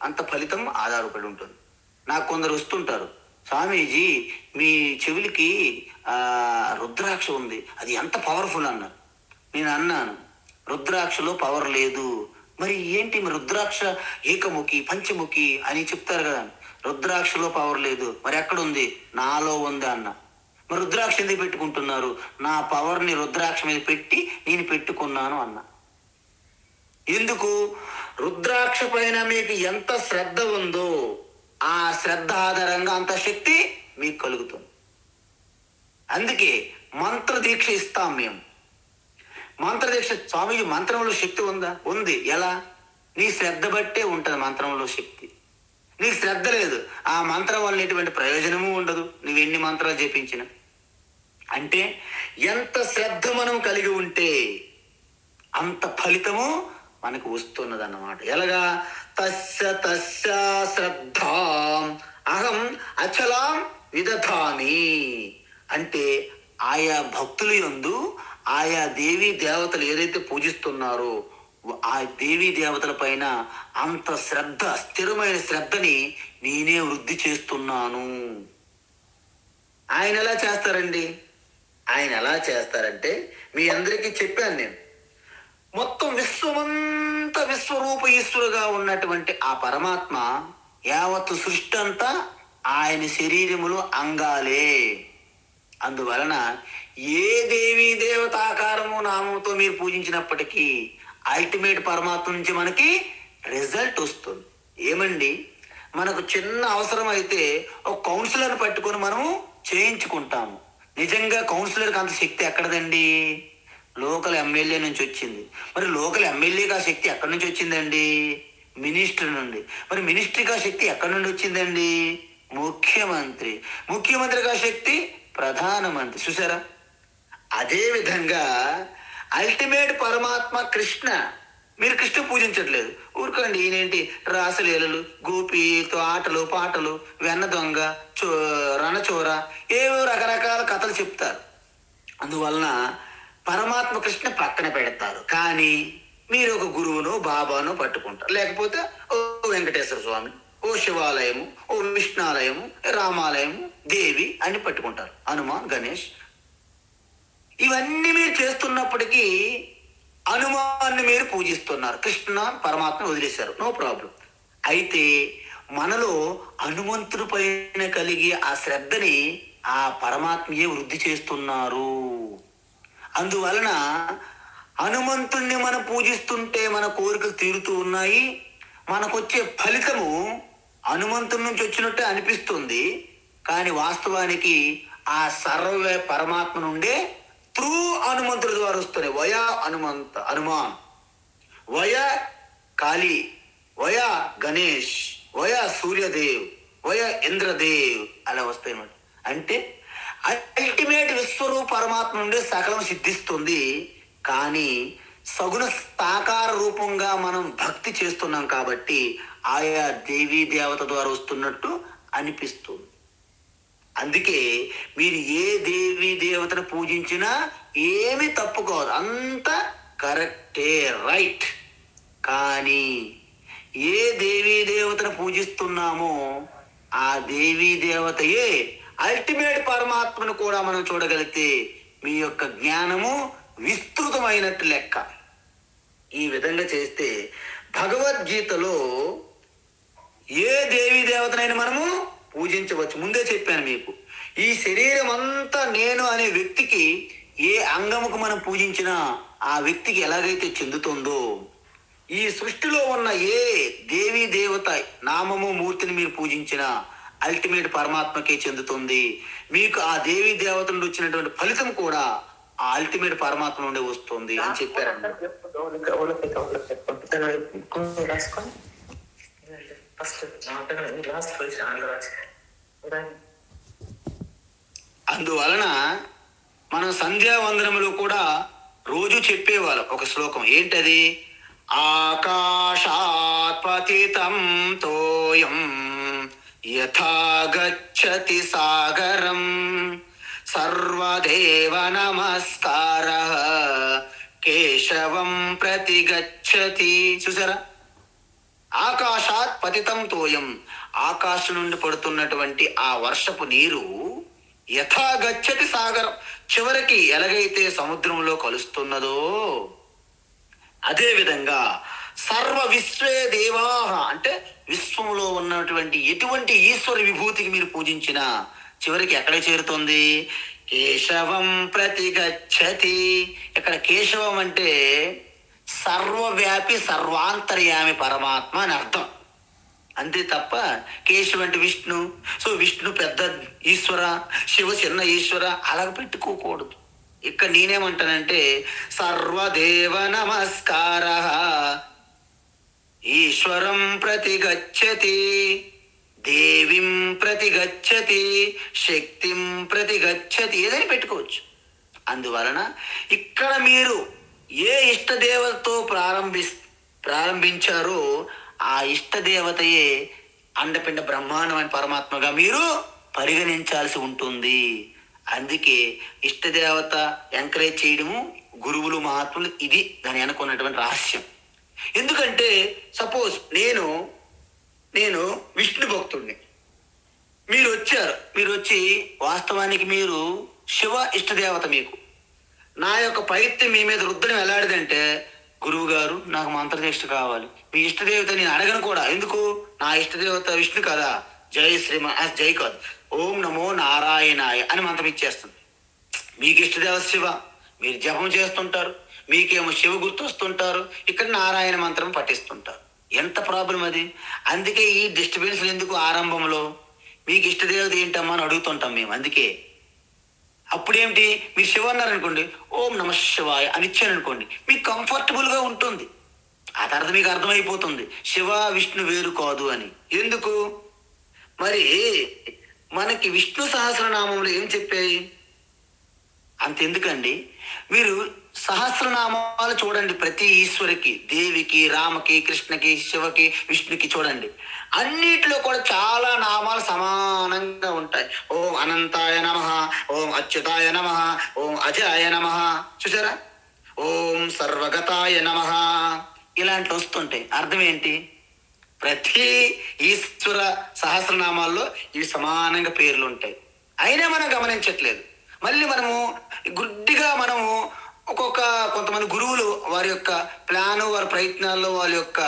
అంత ఫలితం ఆధారపడి ఉంటుంది. నాకు కొందరు వస్తుంటారు, స్వామీజీ మీ చెవులకి రుద్రాక్ష ఉంది, అది ఎంత పవర్ఫుల్ అన్నారు. నేను అన్నాను, రుద్రాక్షలో పవర్ లేదు. మరి ఏంటి మరి రుద్రాక్ష ఏకముఖి పంచముఖి అని చెప్తారు కదా. రుద్రాక్షలో పవర్ లేదు, మరి ఎక్కడుంది? నాలో ఉంది అన్న. మరి రుద్రాక్ష ఎందుకు పెట్టుకుంటున్నారు? నా పవర్ని రుద్రాక్ష మీద పెట్టి నేను పెట్టుకున్నాను అన్న. ఎందుకు? రుద్రాక్ష పైన మీకు ఎంత శ్రద్ధ ఉందో ఆ శ్రద్ధ ఆధారంగా అంత శక్తి మీకు కలుగుతుంది. అందుకే మంత్ర దీక్ష ఇస్తాం మేము. మంత్రదీక్ష. స్వామీజీ మంత్రంలో శక్తి ఉందా? ఉంది. ఎలా? నీ శ్రద్ధ బట్టే ఉంటుంది మంత్రంలో శక్తి. నీకు శ్రద్ధ లేదు, ఆ మంత్రం వల్ల ఎటువంటి ప్రయోజనము ఉండదు, నువ్వెన్ని మంత్రాలు జపించిన. అంటే ఎంత శ్రద్ధ మనం కలిగి ఉంటే అంత ఫలితము మనకు వస్తున్నదన్నమాట. ఎలాగా? తస్య శ్రద్ధాం అహం అచలాం విదధామి. అంటే ఆయా భక్తుల యందు ఆయా దేవీ దేవతలు ఏదైతే పూజిస్తున్నారో ఆ దేవీ దేవతల పైన అంత శ్రద్ధ, స్థిరమైన శ్రద్ధని నేనే వృద్ధి చేస్తున్నాను. ఆయన ఎలా చేస్తారండి? ఆయన ఎలా చేస్తారంటే మీ అందరికీ చెప్పాను నేను. మొత్తం విశ్వమంతా విశ్వరూప ఈశ్వరుగా ఉన్నటువంటి ఆ పరమాత్మ యావత్తు సృష్టి అంతా ఆయన శరీరములో అంగాలే. అందువలన ఏ దేవీ దేవతాకారము నామంతో మీరు పూజించినప్పటికీ అల్టిమేట్ పరమాత్మ నుంచి మనకి రిజల్ట్ వస్తుంది. ఏమండి, మనకు చిన్న అవసరం అయితే ఒక కౌన్సిలర్ పట్టుకొని మనము చేయించుకుంటాము. నిజంగా కౌన్సిలర్కి అంత శక్తి ఎక్కడదండి? లోకల్ ఎమ్మెల్యే నుంచి వచ్చింది. మరి లోకల్ ఎమ్మెల్యేకి ఆ శక్తి ఎక్కడి నుంచి వచ్చిందండి? మినిస్టర్ నుండి. మరి మినిస్ట్రీకి ఆ శక్తి ఎక్కడి నుండి వచ్చిందండి? ముఖ్యమంత్రి. ముఖ్యమంత్రికి ఆ శక్తి ప్రధానమంత్రి. చూసారా? అదే విధంగా అల్టిమేట్ పరమాత్మ కృష్ణ. మీరు కృష్ణ పూజించట్లేదు. ఊరుకోండి, ఈయనేంటి రాసలీలలు, గోపితో ఆటలు పాటలు, వెన్న దొంగ, రణచోర, ఏవో రకరకాల కథలు చెప్తారు. అందువలన పరమాత్మ కృష్ణ పక్కన పెడతారు. కానీ మీరు ఒక గురువును బాబాను పట్టుకుంటారు. లేకపోతే ఓ వెంకటేశ్వర స్వామి, ఓ శివాలయము, ఓ విష్ణాలయము, రామాలయము, దేవి అని పట్టుకుంటారు. హనుమాన్, గణేష్, ఇవన్నీ మీరు చేస్తున్నప్పటికీ హనుమాన్ని మీరు పూజిస్తున్నారు. కృష్ణ పరమాత్మ వదిలేశారు, నో ప్రాబ్లం. అయితే మనలో హనుమంతుడి పైన కలిగే ఆ శ్రద్ధని ఆ పరమాత్మయే వృద్ధి చేస్తున్నారు. అందువలన హనుమంతుణ్ణి మనం పూజిస్తుంటే మన కోరికలు తీరుతూ ఉన్నాయి. మనకొచ్చే ఫలితము హనుమంతుడి నుంచి వచ్చినట్టే అనిపిస్తుంది. కానీ వాస్తవానికి ఆ సర్వ పరమాత్మ నుండే త్రూ హనుమంతుడి ద్వారా వస్తున్నాయి. Via Hanuman, via Kali, via Ganesh, via Suryadev, via Indradev, అలా వస్తాయి అన్నమాట. అంటే అల్టిమేట్ విశ్వరూప పరమాత్మ నుండి సకలం సిద్ధిస్తుంది. కానీ సగుణ సాకార రూపంగా మనం భక్తి చేస్తున్నాం కాబట్టి ఆయా దేవీ దేవత ద్వారా వస్తున్నట్టు అనిపిస్తుంది. అందుకే మీరు ఏ దేవీ దేవతను పూజించినా ఏమి తప్పు కాదు, అంత కరెక్టే, రైట్. కానీ ఏ దేవీ దేవతను పూజిస్తున్నామో ఆ దేవీ దేవతయే అల్టిమేట్ పరమాత్మను కూడా మనం చూడగలిగితే మీ యొక్క జ్ఞానము విస్తృతమైనట్టు లెక్క. ఈ విధంగా చేస్తే భగవద్గీతలో ఏ దేవీ దేవతనైనా మనము పూజించవచ్చు. ముందే చెప్పాను మీకు. ఈ శరీరం అంతా నేను అనే వ్యక్తికి ఏ అంగముకు మనం పూజించినా ఆ వ్యక్తికి ఎలాగైతే చెందుతుందో, ఈ సృష్టిలో ఉన్న ఏ దేవీ దేవత నామము మూర్తిని మీరు పూజించినా అల్టిమేట్ పరమాత్మకే చెందుతుంది. మీకు ఆ దేవీ దేవత నుండి వచ్చినటువంటి ఫలితం కూడా ఆ అల్టిమేట్ పరమాత్మ నుండి వస్తుంది అని చెప్పారు. అందువలన మనం సంధ్యావందనములో కూడా రోజు చెప్పేవాళ్ళం ఒక శ్లోకం. ఏంటది? ఆకాశాత్ పతితం తోయం యథా గచ్చతి సాగరం సర్వదేవ నమస్కారః కేశవం ప్రతి గచ్చతి. చూసారా? ఆకాశాత్ పతితం తోయం, ఆకాశం నుండి పడుతున్నటువంటి ఆ వర్షపు నీరు యథా గచ్చతి సాగరం, చివరికి ఎలాగైతే సముద్రంలో కలుస్తున్నదో అదే విధంగా సర్వ విశ్వే దేవాహ, అంటే విశ్వంలో ఉన్నటువంటి ఎటువంటి ఈశ్వర విభూతికి మీరు పూజించినా చివరికి ఎక్కడ చేరుతుంది? కేశవం ప్రతి గచ్చతి. ఇక్కడ కేశవం అంటే సర్వవ్యాపి సర్వాంతర్యామి పరమాత్మ అని అర్థం. అంతే తప్ప కేశవ అంటే విష్ణు, సో విష్ణు పెద్ద ఈశ్వర, శివ చిన్న ఈశ్వర అలాగ పెట్టుకోకూడదు. ఇక్కడ నేనేమంటానంటే సర్వదేవ నమస్కారః ఈశ్వరం ప్రతి గచ్చతి, దేవిం ప్రతి గచ్చతి, శక్తిం ప్రతి గచ్చతి, ఏదని పెట్టుకోవచ్చు. అందువలన ఇక్కడ మీరు ఏ ఇష్టదేవతతో ప్రారంభించారో ఆ ఇష్టదేవతయే అండపిండ బ్రహ్మాండమైన పరమాత్మగా మీరు పరిగణించాల్సి ఉంటుంది. అందుకే ఇష్టదేవత ఎంకరేజ్ చేయడము గురువులు మహాత్ములు, ఇది దాని అనుకున్నటువంటి రహస్యం. ఎందుకంటే సపోజ్ నేను విష్ణు భక్తుడిని, మీరు వచ్చారు, మీరు వచ్చి వాస్తవానికి మీరు శివ ఇష్టదేవత, మీకు నా యొక్క పైత్యం మీ మీద రుద్దడం ఎలాంటిదంటే, గురువు గారు నాకు మంత్రదీక్ష కావాలి, మీ ఇష్టదేవత నేను అడగను కూడా. ఎందుకు? నా ఇష్టదేవత విష్ణు కదా, జై శ్రీమన్, జై కాదు, ఓం నమో నారాయణాయ అని మంత్రం ఇచ్చేస్తుంది. మీకు ఇష్టదేవత శివ, మీరు జపం చేస్తుంటారు, మీకేమో శివ గుర్తొస్తుంటారు, ఇక్కడ నారాయణ మంత్రం పఠిస్తుంటారు. ఎంత ప్రాబ్లం అది. అందుకే ఈ డిస్టర్బెన్స్ ఎందుకు? ఆరంభంలో మీకు ఇష్టదేవత ఏంటమ్మా అని అడుగుతుంటాం మేము. అందుకే అప్పుడేమిటి, మీరు శివ అన్నారనుకోండి, ఓం నమ శివాయ అని ఇచ్చారనుకోండి, మీకు కంఫర్టబుల్గా ఉంటుంది. ఆ తర్వాత మీకు అర్థమైపోతుంది శివ విష్ణు వేరు కాదు అని. ఎందుకు మరి? మనకి విష్ణు సహస్రనామంలో ఏం చెప్పాయి? అంతెందుకండి, మీరు సహస్రనామాలు చూడండి, ప్రతి ఈశ్వరికి, దేవికి, రామకి, కృష్ణకి, శివకి, విష్ణుకి చూడండి. అన్నిటిలో కూడా చాలా నామాలు సమానంగా ఉంటాయి. ఓం అనంతాయ నమః, ఓం అచ్యుతాయ నమః, ఓం అజాయ నమః. చూసారా? ఓం సర్వగతాయ నమః. ఇలాంటి వస్తుంటాయి. అర్థం ఏంటి? ప్రతి ఈశ్వర సహస్రనామాల్లో ఇవి సమానంగా పేర్లు ఉంటాయి. అయినా మనం గమనించట్లేదు. మళ్ళీ మనము గుడ్డిగా మనము కొంతమంది గురువులు వారి యొక్క ప్లాను, వారి ప్రయత్నాల్లో, వాళ్ళ యొక్క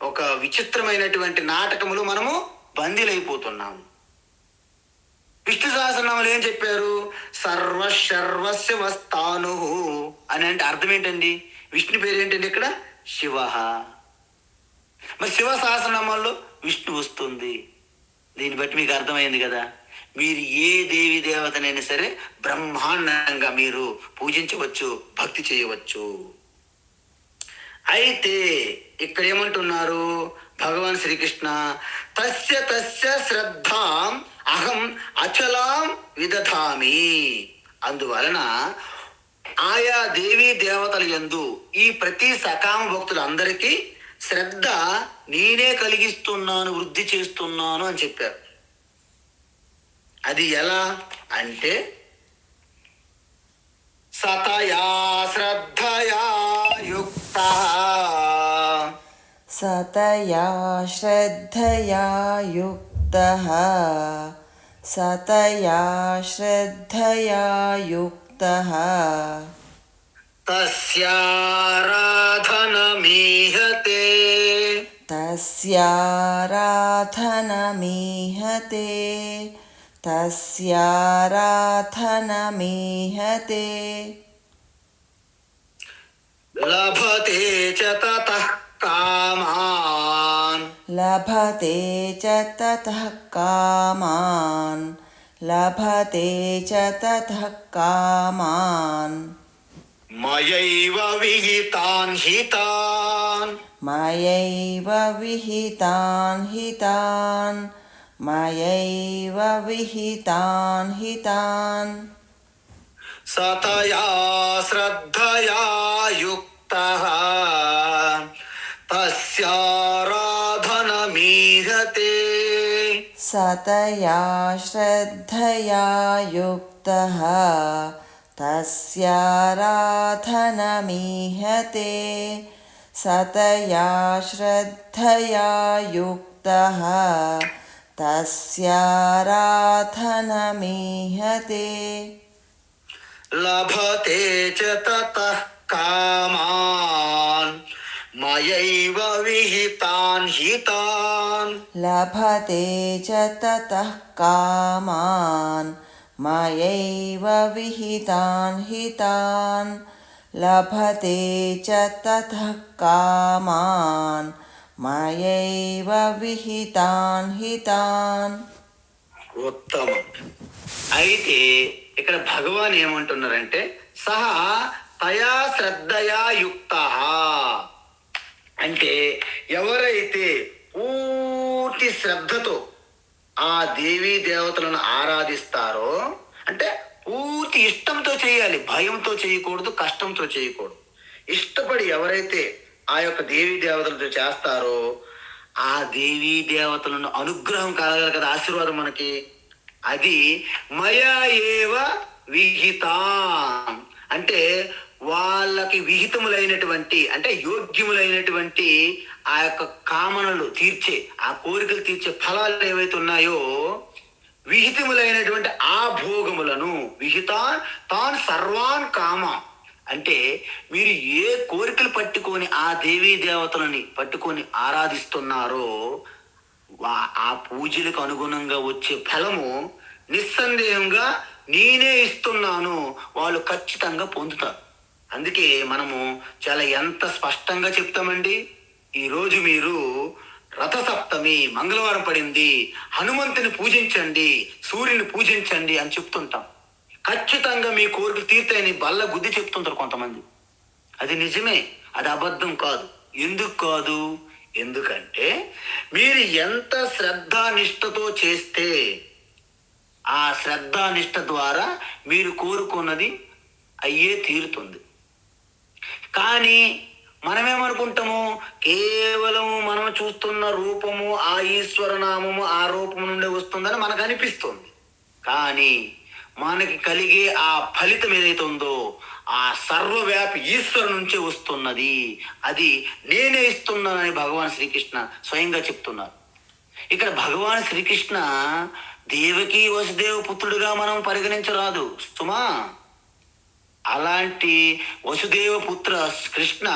ఒక విచిత్రమైనటువంటి నాటకములు మనము బందీలైపోతున్నాము. విష్ణు సహస్రనామాలు ఏం చెప్పారు? సర్వశర్వస్య వస్తాను అని. అంటే అర్థం ఏంటండి? విష్ణు పేరు ఏంటండి ఇక్కడ? శివ. మరి శివ సహస్రనామాల్లో విష్ణు వస్తుంది. దీన్ని బట్టి మీకు అర్థమైంది కదా, మీరు ఏ దేవి దేవతనైనా సరే బ్రహ్మాండంగా మీరు పూజించవచ్చు, భక్తి చేయవచ్చు. అయితే ఇక్కడ ఏమంటున్నారు భగవాన్ శ్రీకృష్ణ? తస్య తస్య శ్రద్ధాం అహం అచలాం విదధామి. అందువలన ఆయా దేవీ దేవతల యందు ఈ ప్రతి సకామ భక్తులందరికీ శ్రద్ధ నేనే కలిగిస్తున్నాను, వృద్ధి చేస్తున్నాను అని చెప్పారు. అది ఎలా అంటే సతయా శ్రద్ధయా యుక్త, సతయా శ్రద్ధయా యుక్తః, సతయా శ్రద్ధయా యుక్తః, తస్యారాధనమీహతే, తస్యారాధనమీహతే, తస్యారాధనమీహతే, లభతే చ తతః కామాన్, లభతే చ తతః కామాన్, లభతే చ తతః కామాన్, మయైవ విహితాన్ హితాన్, మయైవ విహితాన్ హితాన్, మయైవ విహితాన్ హితాన్, సతయా శ్రద్ధయా యుక్తః తస్యారాధనమీహతే, సతయా శ్రద్ధయా యుక్తః తస్యారాధనమీహతే, సతయా శ్రద్ధయా యుక్తః తస్యారాధనమీహతే, లభతే చ తతః కామాన్, మయైవ విహితాన్ హితాన్, లభతే చ తతః కామాన్, మయైవ విహితాన్ హితాన్, లభతే చ తతః కామాన్, మయైవ విహితాన్ హితాన్. ఉత్తమం. అయితే ఇక్కడ భగవాన్ ఏమంటున్నారంటే సహా తయా శ్రద్ధయా యుక్త, అంటే ఎవరైతే పూర్తి శ్రద్ధతో ఆ దేవీ దేవతలను ఆరాధిస్తారో, అంటే పూర్తి ఇష్టంతో చేయాలి, భయంతో చేయకూడదు, కష్టంతో చేయకూడదు. ఇష్టపడి ఎవరైతే ఆ యొక్క దేవీ దేవతలతో చేస్తారో ఆ దేవీ దేవతలను అనుగ్రహం కలగాలి కదా, ఆశీర్వాదం మనకి. అది మయా ఏవ విహితాం, అంటే వాళ్ళకి విహితములైనటువంటి, అంటే యోగ్యములైనటువంటి ఆ యొక్క కామనలు తీర్చే, ఆ కోరికలు తీర్చే ఫలాలు ఏవైతే ఉన్నాయో, విహితములైనటువంటి ఆ భోగములను, విహితాన్ తాన్ సర్వాన్ కామ, అంటే మీరు ఏ కోరికలు పట్టుకొని ఆ దేవీ దేవతలని పట్టుకొని ఆరాధిస్తున్నారో ఆ పూజలకు అనుగుణంగా వచ్చే ఫలము నిస్సందేహంగా నేనే ఇస్తున్నాను, వాళ్ళు ఖచ్చితంగా పొందుతారు. అందుకే మనము చాలా ఎంత స్పష్టంగా చెప్తామండి. ఈరోజు మీరు రథసప్తమి మంగళవారం పడింది, హనుమంతుని పూజించండి, సూర్యుని పూజించండి అని చెప్తుంటాం. ఖచ్చితంగా మీ కోరికలు తీర్తాయని బల్ల గుద్ది చెప్తుంటారు కొంతమంది. అది నిజమే, అది అబద్ధం కాదు. ఎందుకు కాదు? ఎందుకంటే మీరు ఎంత శ్రద్ధానిష్టతో చేస్తే ఆ శ్రద్ధానిష్ట ద్వారా మీరు కోరుకున్నది అయ్యే తీరుతుంది. కానీ మనమేమనుకుంటాము, కేవలం మనం చూస్తున్న రూపము ఆ ఈశ్వర నామము ఆ రూపము నుండి వస్తుందని మనకు అనిపిస్తుంది. కానీ మనకి కలిగే ఆ ఫలితం ఏదైతే ఉందో ఆ సర్వవ్యాపి ఈశ్వరు నుంచే వస్తున్నది. అది నేనే ఇస్తున్నానని భగవాన్ శ్రీకృష్ణ స్వయంగా చెప్తున్నారు. ఇక్కడ భగవాన్ శ్రీకృష్ణ దేవకీ వసుదేవ పుత్రుడిగా మనం పరిగణించరాదు సుమా. అలాంటి వసుదేవ పుత్ర కృష్ణ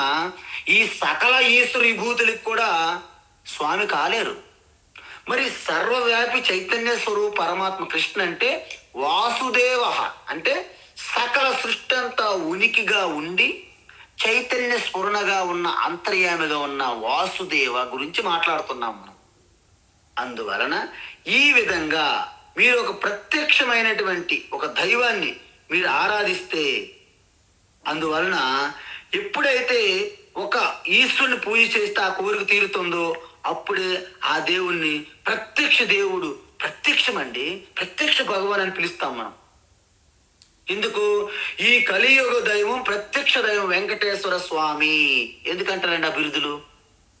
ఈ సకల ఈశ్వర విభూతులకు కూడా స్వామి కాలేరు. మరి సర్వవ్యాపి చైతన్య స్వరూప పరమాత్మ కృష్ణ అంటే వాసుదేవ, అంటే సకల సృష్టి అంతా ఉనికిగా ఉండి చైతన్య స్ఫురణగా ఉన్న అంతర్యామిగా ఉన్న వాసుదేవ గురించి మాట్లాడుతున్నాం మనం. అందువలన ఈ విధంగా మీరు ఒక ప్రత్యక్షమైనటువంటి ఒక దైవాన్ని మీరు ఆరాధిస్తే, అందువలన ఎప్పుడైతే ఒక ఈశ్వరుని పూజ చేస్తే ఆ కోరిక తీరుతుందో అప్పుడే ఆ దేవుణ్ణి ప్రత్యక్ష దేవుడు, ప్రత్యక్షమండి, ప్రత్యక్ష భగవాన్ అని పిలుస్తాం మనం. ఎందుకు? ఈ కలియుగ దైవం ప్రత్యక్ష దైవం వెంకటేశ్వర స్వామి. ఎందుకంటారండి ఆ బిరుదులు?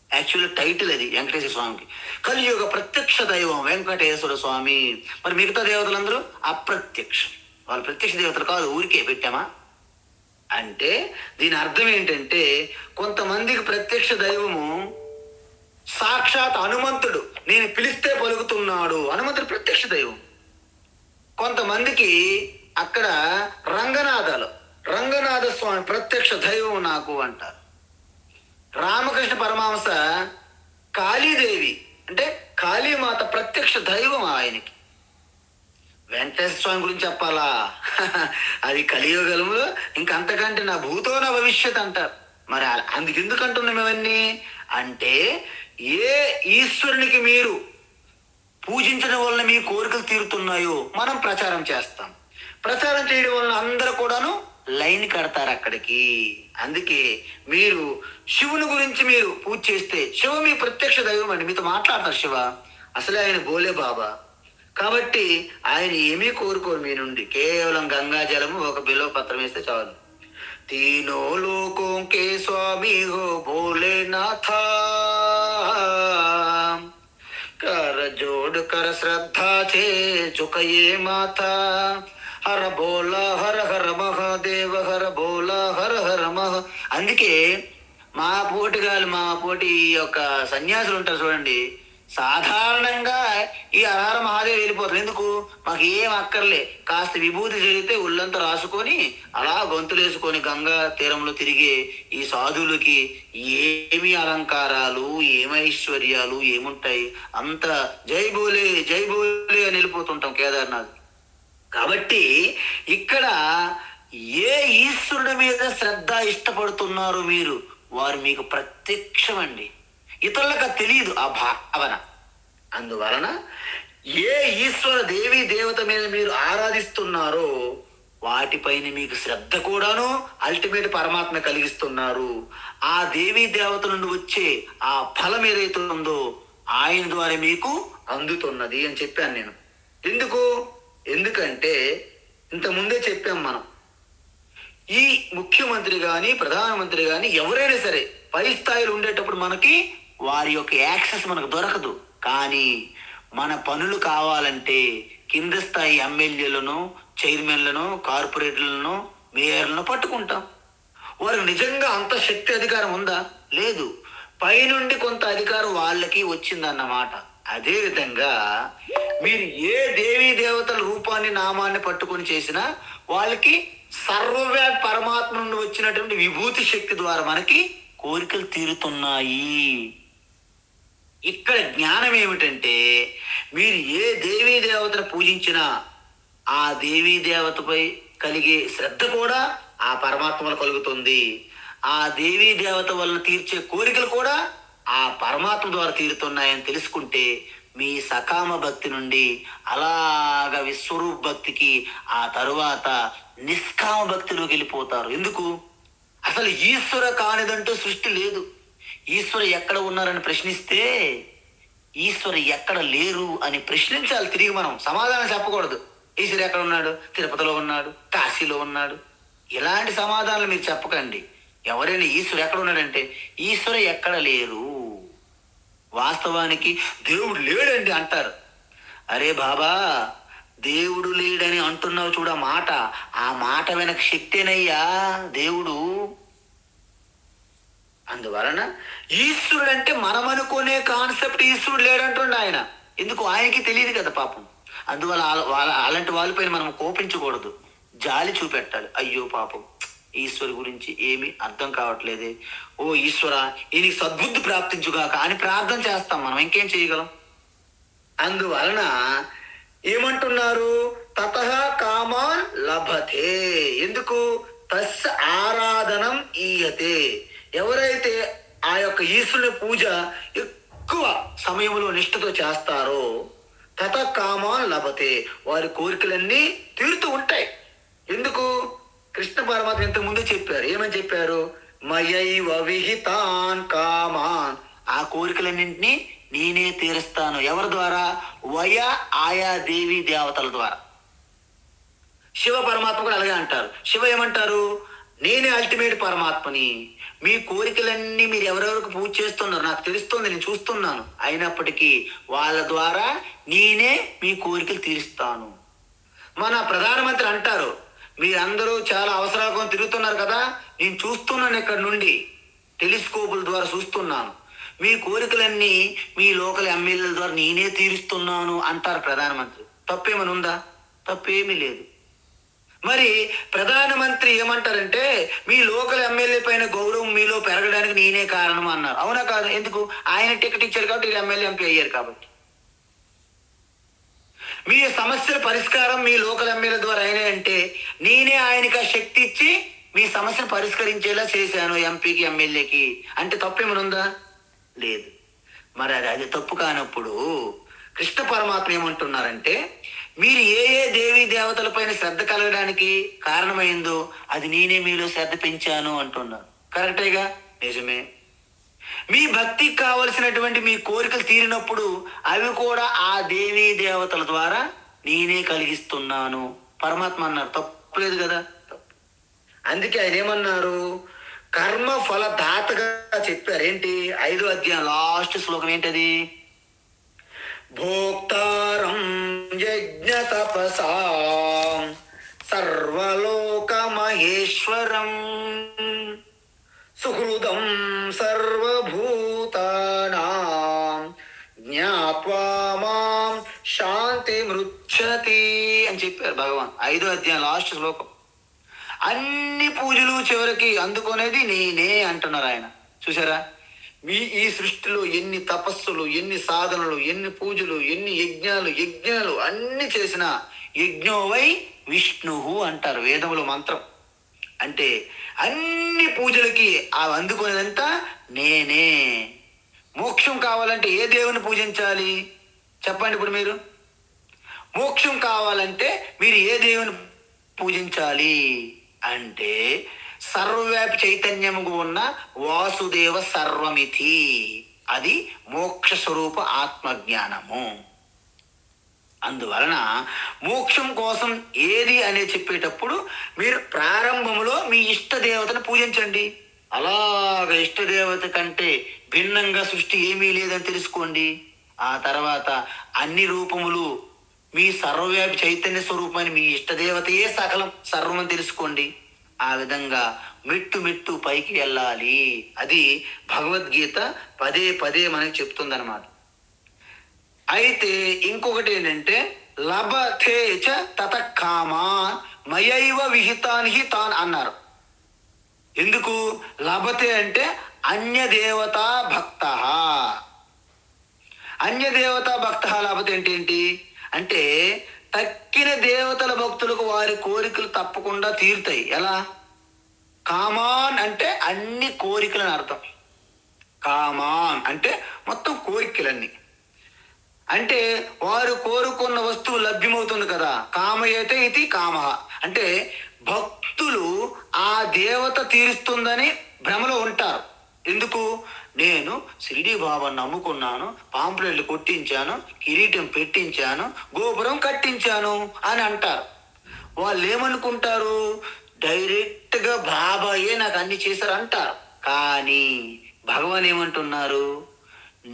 యాక్చువల్ టైటిల్ అది వెంకటేశ్వర స్వామికి, కలియుగ ప్రత్యక్ష దైవం వెంకటేశ్వర స్వామి. మరి మిగతా దేవతలందరూ అప్రత్యక్షం, వాళ్ళు ప్రత్యక్ష దేవతలు కాదు, ఊరికే పెట్టామా అంటే దీని అర్థం ఏంటంటే కొంతమందికి ప్రత్యక్ష దైవము సాక్షాత్ హనుమంతుడు, నేను పిలిస్తే పలుకుతున్నాడు, హనుమంతుడు ప్రత్యక్ష దైవం. కొంతమందికి అక్కడ రంగనాథ స్వామి ప్రత్యక్ష దైవం నాకు అంటారు. రామకృష్ణ పరమహంస కాళీదేవి అంటే కాళీమాత ప్రత్యక్ష దైవం ఆయనకి. వెంకటేశ్వర స్వామి గురించి చెప్పాలా? అది కలియుగంలో ఇంకంతకంటే నా భూతో నా భవిష్యత్ అంటారు. మరి అందుకెందుకు అంటున్నాం ఇవన్నీ అంటే, ఏ ఈశ్వరునికి మీరు పూజించడం వలన మీ కోరికలు తీరుతున్నాయో మనం ప్రచారం చేస్తాం. ప్రచారం చేయడం వలన అందరూ కూడాను లైన్ కడతారు అక్కడికి. అందుకే మీరు శివుని గురించి మీరు పూజ చేస్తే శివ మీ ప్రత్యక్ష దైవం అండి, మీతో మాట్లాడతారు శివ. అసలే ఆయన బోలే బాబా కాబట్టి ఆయన ఏమీ కోరుకోరు మీ నుండి, కేవలం గంగా జలము ఒక బిల్వ పత్రం వేస్తే చాలు. తీనో లోకోं के स्वामी हो भोलेनाथ, कर जोड़ कर श्रद्धा थे झुकये माथा, హర బోలా హర హర మహాదేవ హర బోలా హర హర మహ. అందుకే మా పోటీ యొక్క సన్యాసులు ఉంటారు చూడండి, సాధారణంగా ఈ హర మహాదేవ్ వెళ్ళిపోతారు. ఎందుకు? మాకు ఏం అక్కర్లే, కాస్త విభూతి జరిగితే ఒళ్ళంతా రాసుకొని అలా గొంతులు వేసుకొని గంగా తీరంలో తిరిగే ఈ సాధువులకి ఏమి అలంకారాలు, ఏమైశ్వర్యాలు ఏముంటాయి, అంత జై బోలే అని వెళ్ళిపోతుంటాం కేదార్నాథ్. కాబట్టి ఇక్కడ ఏ ఈశ్వరుడి మీద శ్రద్ధ ఇష్టపడుతున్నారు మీరు, వారు మీకు ప్రత్యక్షమండి, ఇతరులకు తెలియదు ఆ భావన. అందువలన ఏ ఈశ్వర దేవి దేవత మీద మీరు ఆరాధిస్తున్నారో వాటిపైన మీకు శ్రద్ధ కూడాను అల్టిమేట్ పరమాత్మ కలిగిస్తున్నారు. ఆ దేవీ దేవత నుండి వచ్చే ఆ ఫలం ఏదైతే ఉందో ఆయన ద్వారా మీకు అందుతున్నది అని చెప్పాను నేను. ఎందుకంటే ఇంతకుముందే చెప్పాం మనం, ఈ ముఖ్యమంత్రి కానీ ప్రధానమంత్రి కానీ ఎవరైనా సరే పై స్థాయిలో ఉండేటప్పుడు మనకి వారి యొక్క యాక్సెస్ మనకు దొరకదు. కానీ మన పనులు కావాలంటే కింద స్థాయి ఎమ్మెల్యేలను, చైర్మన్లను, కార్పొరేటర్లను, మేయర్లను పట్టుకుంటాం. వారికి నిజంగా అంత శక్తి అధికారం ఉందా? లేదు. పైనుండి కొంత అధికారం వాళ్ళకి వచ్చిందన్నమాట. అదే విధంగా మీరు ఏ దేవీ దేవతల రూపాన్ని నామాన్ని పట్టుకొని చేసినా వాళ్ళకి సర్వవ్యాపి పరమాత్మ నుండి వచ్చినటువంటి విభూతి శక్తి ద్వారా మనకి కోరికలు తీరుతున్నాయి. ఇక్కడ జ్ఞానం ఏమిటంటే, మీరు ఏ దేవీ దేవతను పూజించినా ఆ దేవీ దేవతపై కలిగే శ్రద్ధ కూడా ఆ పరమాత్మలో కలుగుతుంది. ఆ దేవీ దేవత వలన తీర్చే కోరికలు కూడా ఆ పరమాత్మ ద్వారా తీరుతున్నాయని తెలుసుకుంటే మీ సకామ భక్తి నుండి అలాగా విశ్వరూప భక్తికి, ఆ తరువాత నిష్కామ భక్తిలోకి వెళ్ళిపోతారు. ఎందుకు? అసలు ఈశ్వర కానిదంటూ సృష్టి లేదు. ఈశ్వరు ఎక్కడ ఉన్నారని ప్రశ్నిస్తే ఈశ్వరు ఎక్కడ లేరు అని ప్రశ్నించాలి. తిరిగి మనం సమాధానం చెప్పకూడదు. ఈశ్వరు ఎక్కడ ఉన్నాడు? తిరుపతిలో ఉన్నాడు, కాశీలో ఉన్నాడు. ఇలాంటి సమాధానాలు మీరు చెప్పకండి. ఎవరైనా ఈశ్వరు ఎక్కడ ఉన్నాడంటే ఈశ్వరు ఎక్కడ లేరు. వాస్తవానికి దేవుడు లేడండి అంటారు. అరే బాబా, దేవుడు లేడని అంటున్నావు చూడ మాట, ఆ మాట వెనక శక్తేనయ్యా దేవుడు. అందువలన ఈశ్వరుడు అంటే మనం అనుకునే కాన్సెప్ట్ ఈశ్వరుడు లేడంటుండ ఆయన. ఎందుకు ఆయనకి తెలియదు కదా పాపం. అందువల్ల అలాంటి వాళ్ళపైన మనం కోపించకూడదు, జాలి చూపెట్టాలి. అయ్యో పాపం ఈశ్వరు గురించి ఏమీ అర్థం కావట్లేదే, ఓ ఈశ్వర ఈయనకి సద్బుద్ధి ప్రాప్తించుగాక అని ప్రార్థన చేస్తాం. మనం ఇంకేం చేయగలం? అందువలన ఏమంటున్నారు, తతః కామాన్ లభతే. ఎందుకు? తస్య ఆరాధనం ఈయతే. ఎవరైతే ఆ యొక్క ఈశ్వరుని పూజ ఎక్కువ సమయంలో నిష్ఠతో చేస్తారో తత కామాన్ లభతే, వారి కోరికలన్నీ తీరుతూ ఉంటాయి. ఎందుకు? కృష్ణ పరమాత్మ ఇంతకు ముందు చెప్పారు. ఏమని చెప్పారు? మయైవ విహితాన్ కామాన్, ఆ కోరికలన్నింటినీ నేనే తీరుస్తాను. ఎవరి ద్వారా? వయ ఆయా దేవి దేవతల ద్వారా. శివ పరమాత్మ కూడా అలాగే అంటారు. శివ ఏమంటారు? నేనే అల్టిమేట్ పరమాత్మని. మీ కోరికలన్నీ మీరు ఎవరెవరికి పూజ చేస్తున్నారు నాకు తెలుస్తుంది, నేను చూస్తున్నాను. అయినప్పటికీ వాళ్ళ ద్వారా నేనే మీ కోరికలు తీరుస్తాను. మన ప్రధానమంత్రి అంటారు, మీరందరూ చాలా అవసరాల కోసం తిరుగుతున్నారు కదా, నేను చూస్తున్నాను, ఇక్కడ నుండి టెలిస్కోపుల ద్వారా చూస్తున్నాను. మీ కోరికలన్నీ మీ లోకల్ ఎమ్మెల్యేల ద్వారా నేనే తీరుస్తున్నాను అంటారు ప్రధానమంత్రి. తప్పేమని ఉందా? తప్పేమీ లేదు. మరి ప్రధానమంత్రి ఏమంటారంటే మీ లోకల్ ఎమ్మెల్యే పైన గౌరవం మీలో పెరగడానికి నేనే కారణం అన్నారు. అవునా కాదు? ఎందుకు? ఆయన టికెట్ ఇచ్చారు కాబట్టి వీళ్ళు ఎమ్మెల్యే ఎంపీ అయ్యారు కాబట్టి. మీ సమస్యల పరిష్కారం మీ లోకల్ ఎమ్మెల్యే ద్వారా అయినాయంటే నేనే ఆయనకి ఆ శక్తి ఇచ్చి మీ సమస్యను పరిష్కరించేలా చేశాను ఎంపీకి ఎమ్మెల్యేకి అంటే తప్పేమని ఉందా? లేదు. మరి అది తప్పు కానప్పుడు కృష్ణ పరమాత్మ ఏమంటున్నారంటే మీరు ఏ ఏ దేవీ దేవతల పైన శ్రద్ధ కలగడానికి కారణమైందో అది నేనే మీలో శ్రద్ధ పెంచాను అంటున్నారు. కరెక్టేగా? నిజమే. మీ భక్తికి కావలసినటువంటి మీ కోరికలు తీరినప్పుడు అవి కూడా ఆ దేవీ దేవతల ద్వారా నేనే కలిగిస్తున్నాను పరమాత్మ అన్నారు. తప్పులేదు కదా? అందుకే ఆయన ఏమన్నారు? కర్మ ఫల దాతగా చెప్పారు. ఏంటి? 5వ అధ్యాయం లాస్ట్ శ్లోకం ఏంటది? భోక్తారం యజ్ఞ తపసాం సర్వలోక మహేశ్వరం సుహృదం సర్వభూతానాం జ్ఞాత్వా మాం శాంతి మృచ్చతి అని చెప్పారు భగవాన్. 5వ అధ్యాయం లాస్ట్ శ్లోకం. అన్ని పూజలు చివరికి అందుకునేది నేనే అంటున్నారు ఆయన. చూసారా? ఈ సృష్టిలో ఎన్ని తపస్సులు, ఎన్ని సాధనలు, ఎన్ని పూజలు, ఎన్ని యజ్ఞాలు అన్ని చేసిన యజ్ఞోవై విష్ణు అంటారు వేదములో మంత్రం. అంటే అన్ని పూజలకి ఆ అందుకునేదంతా నేనే. మోక్షం కావాలంటే ఏ దేవుని పూజించాలి చెప్పండి? ఇప్పుడు మీరు మోక్షం కావాలంటే మీరు ఏ దేవుని పూజించాలి అంటే సర్వవ్యాపి చైతన్యముగా ఉన్న వాసుదేవ సర్వమితి. అది మోక్ష స్వరూప ఆత్మజ్ఞానము. అందువలన మోక్షం కోసం ఏది అనే చెప్పేటప్పుడు మీరు ప్రారంభంలో మీ ఇష్ట దేవతను పూజించండి. అలాగ ఇష్టదేవత కంటే భిన్నంగా సృష్టి ఏమీ లేదని తెలుసుకోండి. ఆ తర్వాత అన్ని రూపములు మీ సర్వవ్యాపి చైతన్య స్వరూపమైన మీ ఇష్టదేవతయే సకలం సర్వమని తెలుసుకోండి. ఆ విధంగా మెట్టు మెట్టు పైకి వెళ్ళాలి. అది భగవద్గీత పదే పదే మనకి చెప్తుందన్నమాట. అయితే ఇంకొకటి ఏంటంటే లభతే చ తత కామాన్ మయైవ విహితాన్ హి తాన్ అన్నారు. ఎందుకు లభతే అంటే అన్యదేవతా భక్త. అన్యదేవతా భక్త లభతే అంటే ఏంటి అంటే తక్కిన దేవతల భక్తులకు వారి కోరికలు తప్పకుండా తీరుతాయి. ఎలా? కామాన్ అంటే అన్ని కోరికలని అర్థం. కామాన్ అంటే మొత్తం కోరికలన్నీ. అంటే వారు కోరుకున్న వస్తువు లభ్యమవుతుంది కదా. కామయతే ఇది కామ అంటే భక్తులు ఆ దేవత తీరుస్తుందని భ్రమలో ఉంటారు. ఎందుకు? నేను షిరిడి బాబాను నమ్ముకున్నాను, పాంప్లెట్లు కొట్టించాను, కిరీటం పెట్టించాను, గోపురం కట్టించాను అని అంటారు. వాళ్ళు ఏమనుకుంటారు? డైరెక్ట్గా బాబాయే నాకు అన్ని చేశారు అంటారు. కానీ భగవాన్ ఏమంటున్నారు,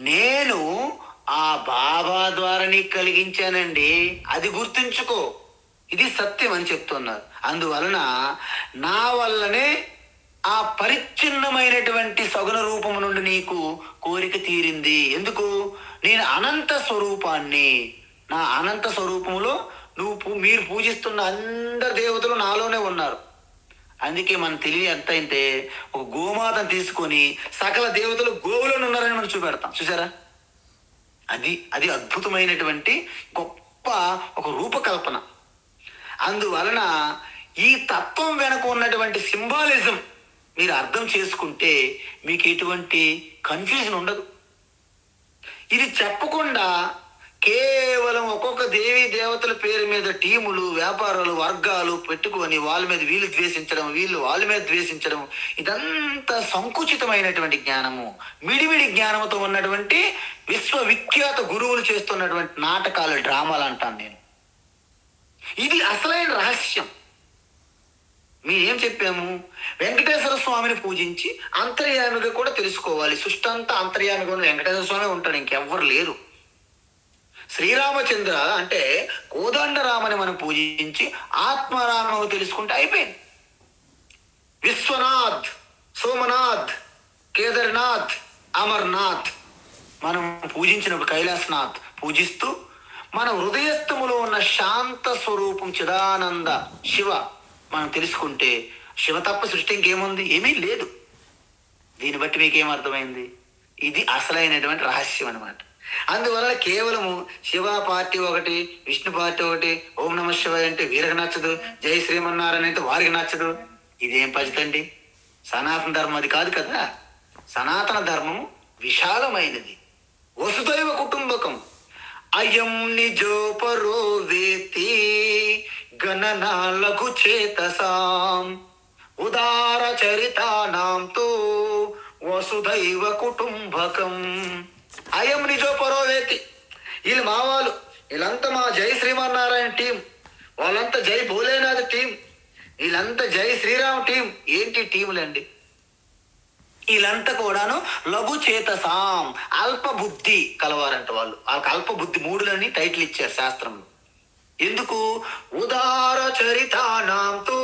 నేను ఆ బాబా ద్వారా నీకు కలిగించానండి, అది గుర్తుంచుకో, ఇది సత్యం అని చెప్తున్నారు. అందువలన నా వల్లనే ఆ పరిచ్ఛిన్నమైనటువంటి సగుణ రూపము నుండి నీకు కోరిక తీరింది. ఎందుకు? నేను అనంత స్వరూపాన్ని, నా అనంత స్వరూపములో మీరు పూజిస్తున్న అందరు దేవతలు నాలోనే ఉన్నారు. అందుకే మన తెలివి ఎంత అయితే ఒక గోమాతను తీసుకొని సకల దేవతలు గోవులను ఉన్నారని మనం చూపెడతాం. చూసారా? అది అది అద్భుతమైనటువంటి గొప్ప ఒక రూపకల్పన. అందువలన ఈ తత్వం వెనక ఉన్నటువంటి సింబాలిజం మీరు అర్థం చేసుకుంటే మీకు ఎటువంటి కన్ఫ్యూజన్ ఉండదు. ఇది చెప్పకుండా కేవలం ఒక్కొక్క దేవీ దేవతల పేరు మీద టీములు, వ్యాపారాలు, వర్గాలు పెట్టుకొని వాళ్ళ మీద వీళ్ళు ద్వేషించడం, వీళ్ళు వాళ్ళ మీద ద్వేషించడం, ఇదంతా సంకుచితమైనటువంటి జ్ఞానము, మిడిమిడి జ్ఞానంతో ఉన్నటువంటి విశ్వవిఖ్యాత గురువులు చేస్తున్నటువంటి నాటకాలు, డ్రామాలు అంటాను నేను. ఇది అసలైన రహస్యం. మేమేం చెప్పాము? వెంకటేశ్వర స్వామిని పూజించి అంతర్యామిగా కూడా తెలుసుకోవాలి. సృష్టి అంతా అంతర్యామిగా ఉన్న వెంకటేశ్వర స్వామి ఉంటాడు, ఇంకెవ్వరు లేరు. శ్రీరామచంద్ర అంటే కోదండరామని మనం పూజించి ఆత్మారామను తెలుసుకుంటే అయిపోయింది. విశ్వనాథ్, సోమనాథ్, కేదార్నాథ్, అమర్నాథ్ మనం పూజించినప్పుడు, కైలాసనాథ్ పూజిస్తూ మన హృదయస్థములో ఉన్న శాంత స్వరూపం చిదానంద శివ మనం తెలుసుకుంటే, శివ తప్ప సృష్టి ఇంకేముంది? ఏమీ లేదు. దీన్ని బట్టి మీకేం అర్థమైంది? ఇది అసలైనటువంటి రహస్యం అన్నమాట. అందువల్ల కేవలము శివ పార్టీ ఒకటి, విష్ణు పార్టీ ఒకటి, ఓం నమ శివాయ అంటే వీరికి నచ్చదు, జై శ్రీమన్నారాయణ అంటే వారికి నచ్చదు. ఇదేం పద్ధతండి? సనాతన ధర్మం అది కాదు కదా. సనాతన ధర్మము విశాలమైనది, వసుదైవ కుటుంబకం. అయం నిజోపరో వేతి గణనా లఘు చేతసాం ఉదార చరితానాంతో వసుదైవ కుటుంబకం. అయం నిజోపరో వేతి. వీళ్ళు మా వాళ్ళు, వీళ్ళంతా మా జై శ్రీమన్నారాయణ టీం, వాళ్ళంతా జై భోలేనాథ్ టీం, వీళ్ళంతా జై శ్రీరామ్ టీం. ఏంటి టీములండి? వీళ్ళంతా కూడాను లఘు చేతసాం, అల్ప బుద్ధి కలవారంట వాళ్ళు. వాళ్ళకి అల్ప బుద్ధి మూడులని టైటిల్ ఇచ్చారు శాస్త్రంలో. ఎందుకు? ఉదార చరితానాంతో,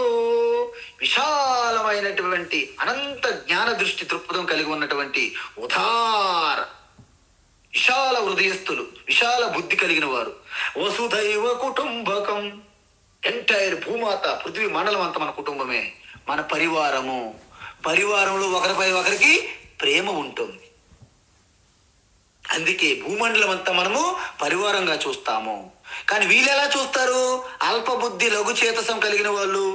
విశాలమైనటువంటి అనంత జ్ఞాన దృష్టి దృక్పథం కలిగి ఉన్నటువంటి ఉదార విశాల హృదయస్థులు, విశాల బుద్ధి కలిగిన వారు. వసుదైవ కుటుంబకం. ఎంటైర్ భూమాత, పృథ్వీ మండలం అంతా మన కుటుంబమే, మన పరివారము. పరివారంలో ఒకరిపై ఒకరికి ప్రేమ ఉంటుంది. అందుకే భూమండలం అంతా మనము పరివారంగా చూస్తాము. కానీ వీళ్ళు ఎలా చూస్తారు? అల్పబుద్ధి లఘు చేతసం కలిగిన వాళ్ళు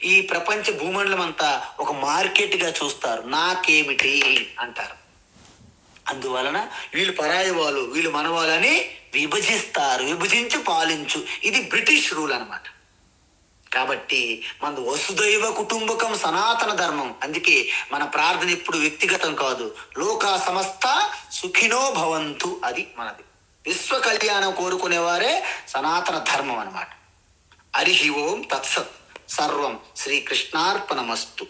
ఈ ప్రపంచ భూమండలం అంతా ఒక మార్కెట్గా చూస్తారు. నాకేమిటి అంటారు. అందువలన వీళ్ళు పరాయి వాళ్ళు, వీళ్ళు మనవాళ్ళు అని విభజిస్తారు. విభజించి పాలించు, ఇది బ్రిటిష్ రూల్ అన్నమాట. కాబట్టి మన వసుదైవ కుటుంబకం సనాతన ధర్మం. అందుకే మన ప్రార్థన ఎప్పుడు వ్యక్తిగతం కాదు, లోకా సమస్త సుఖినో భవంతు, అది మనది. విశ్వ కళ్యాణం కోరుకునేవారే సనాతన ధర్మం అన్నమాట. హరి ఓం తత్సత్. సర్వం శ్రీకృష్ణార్పణమస్తు.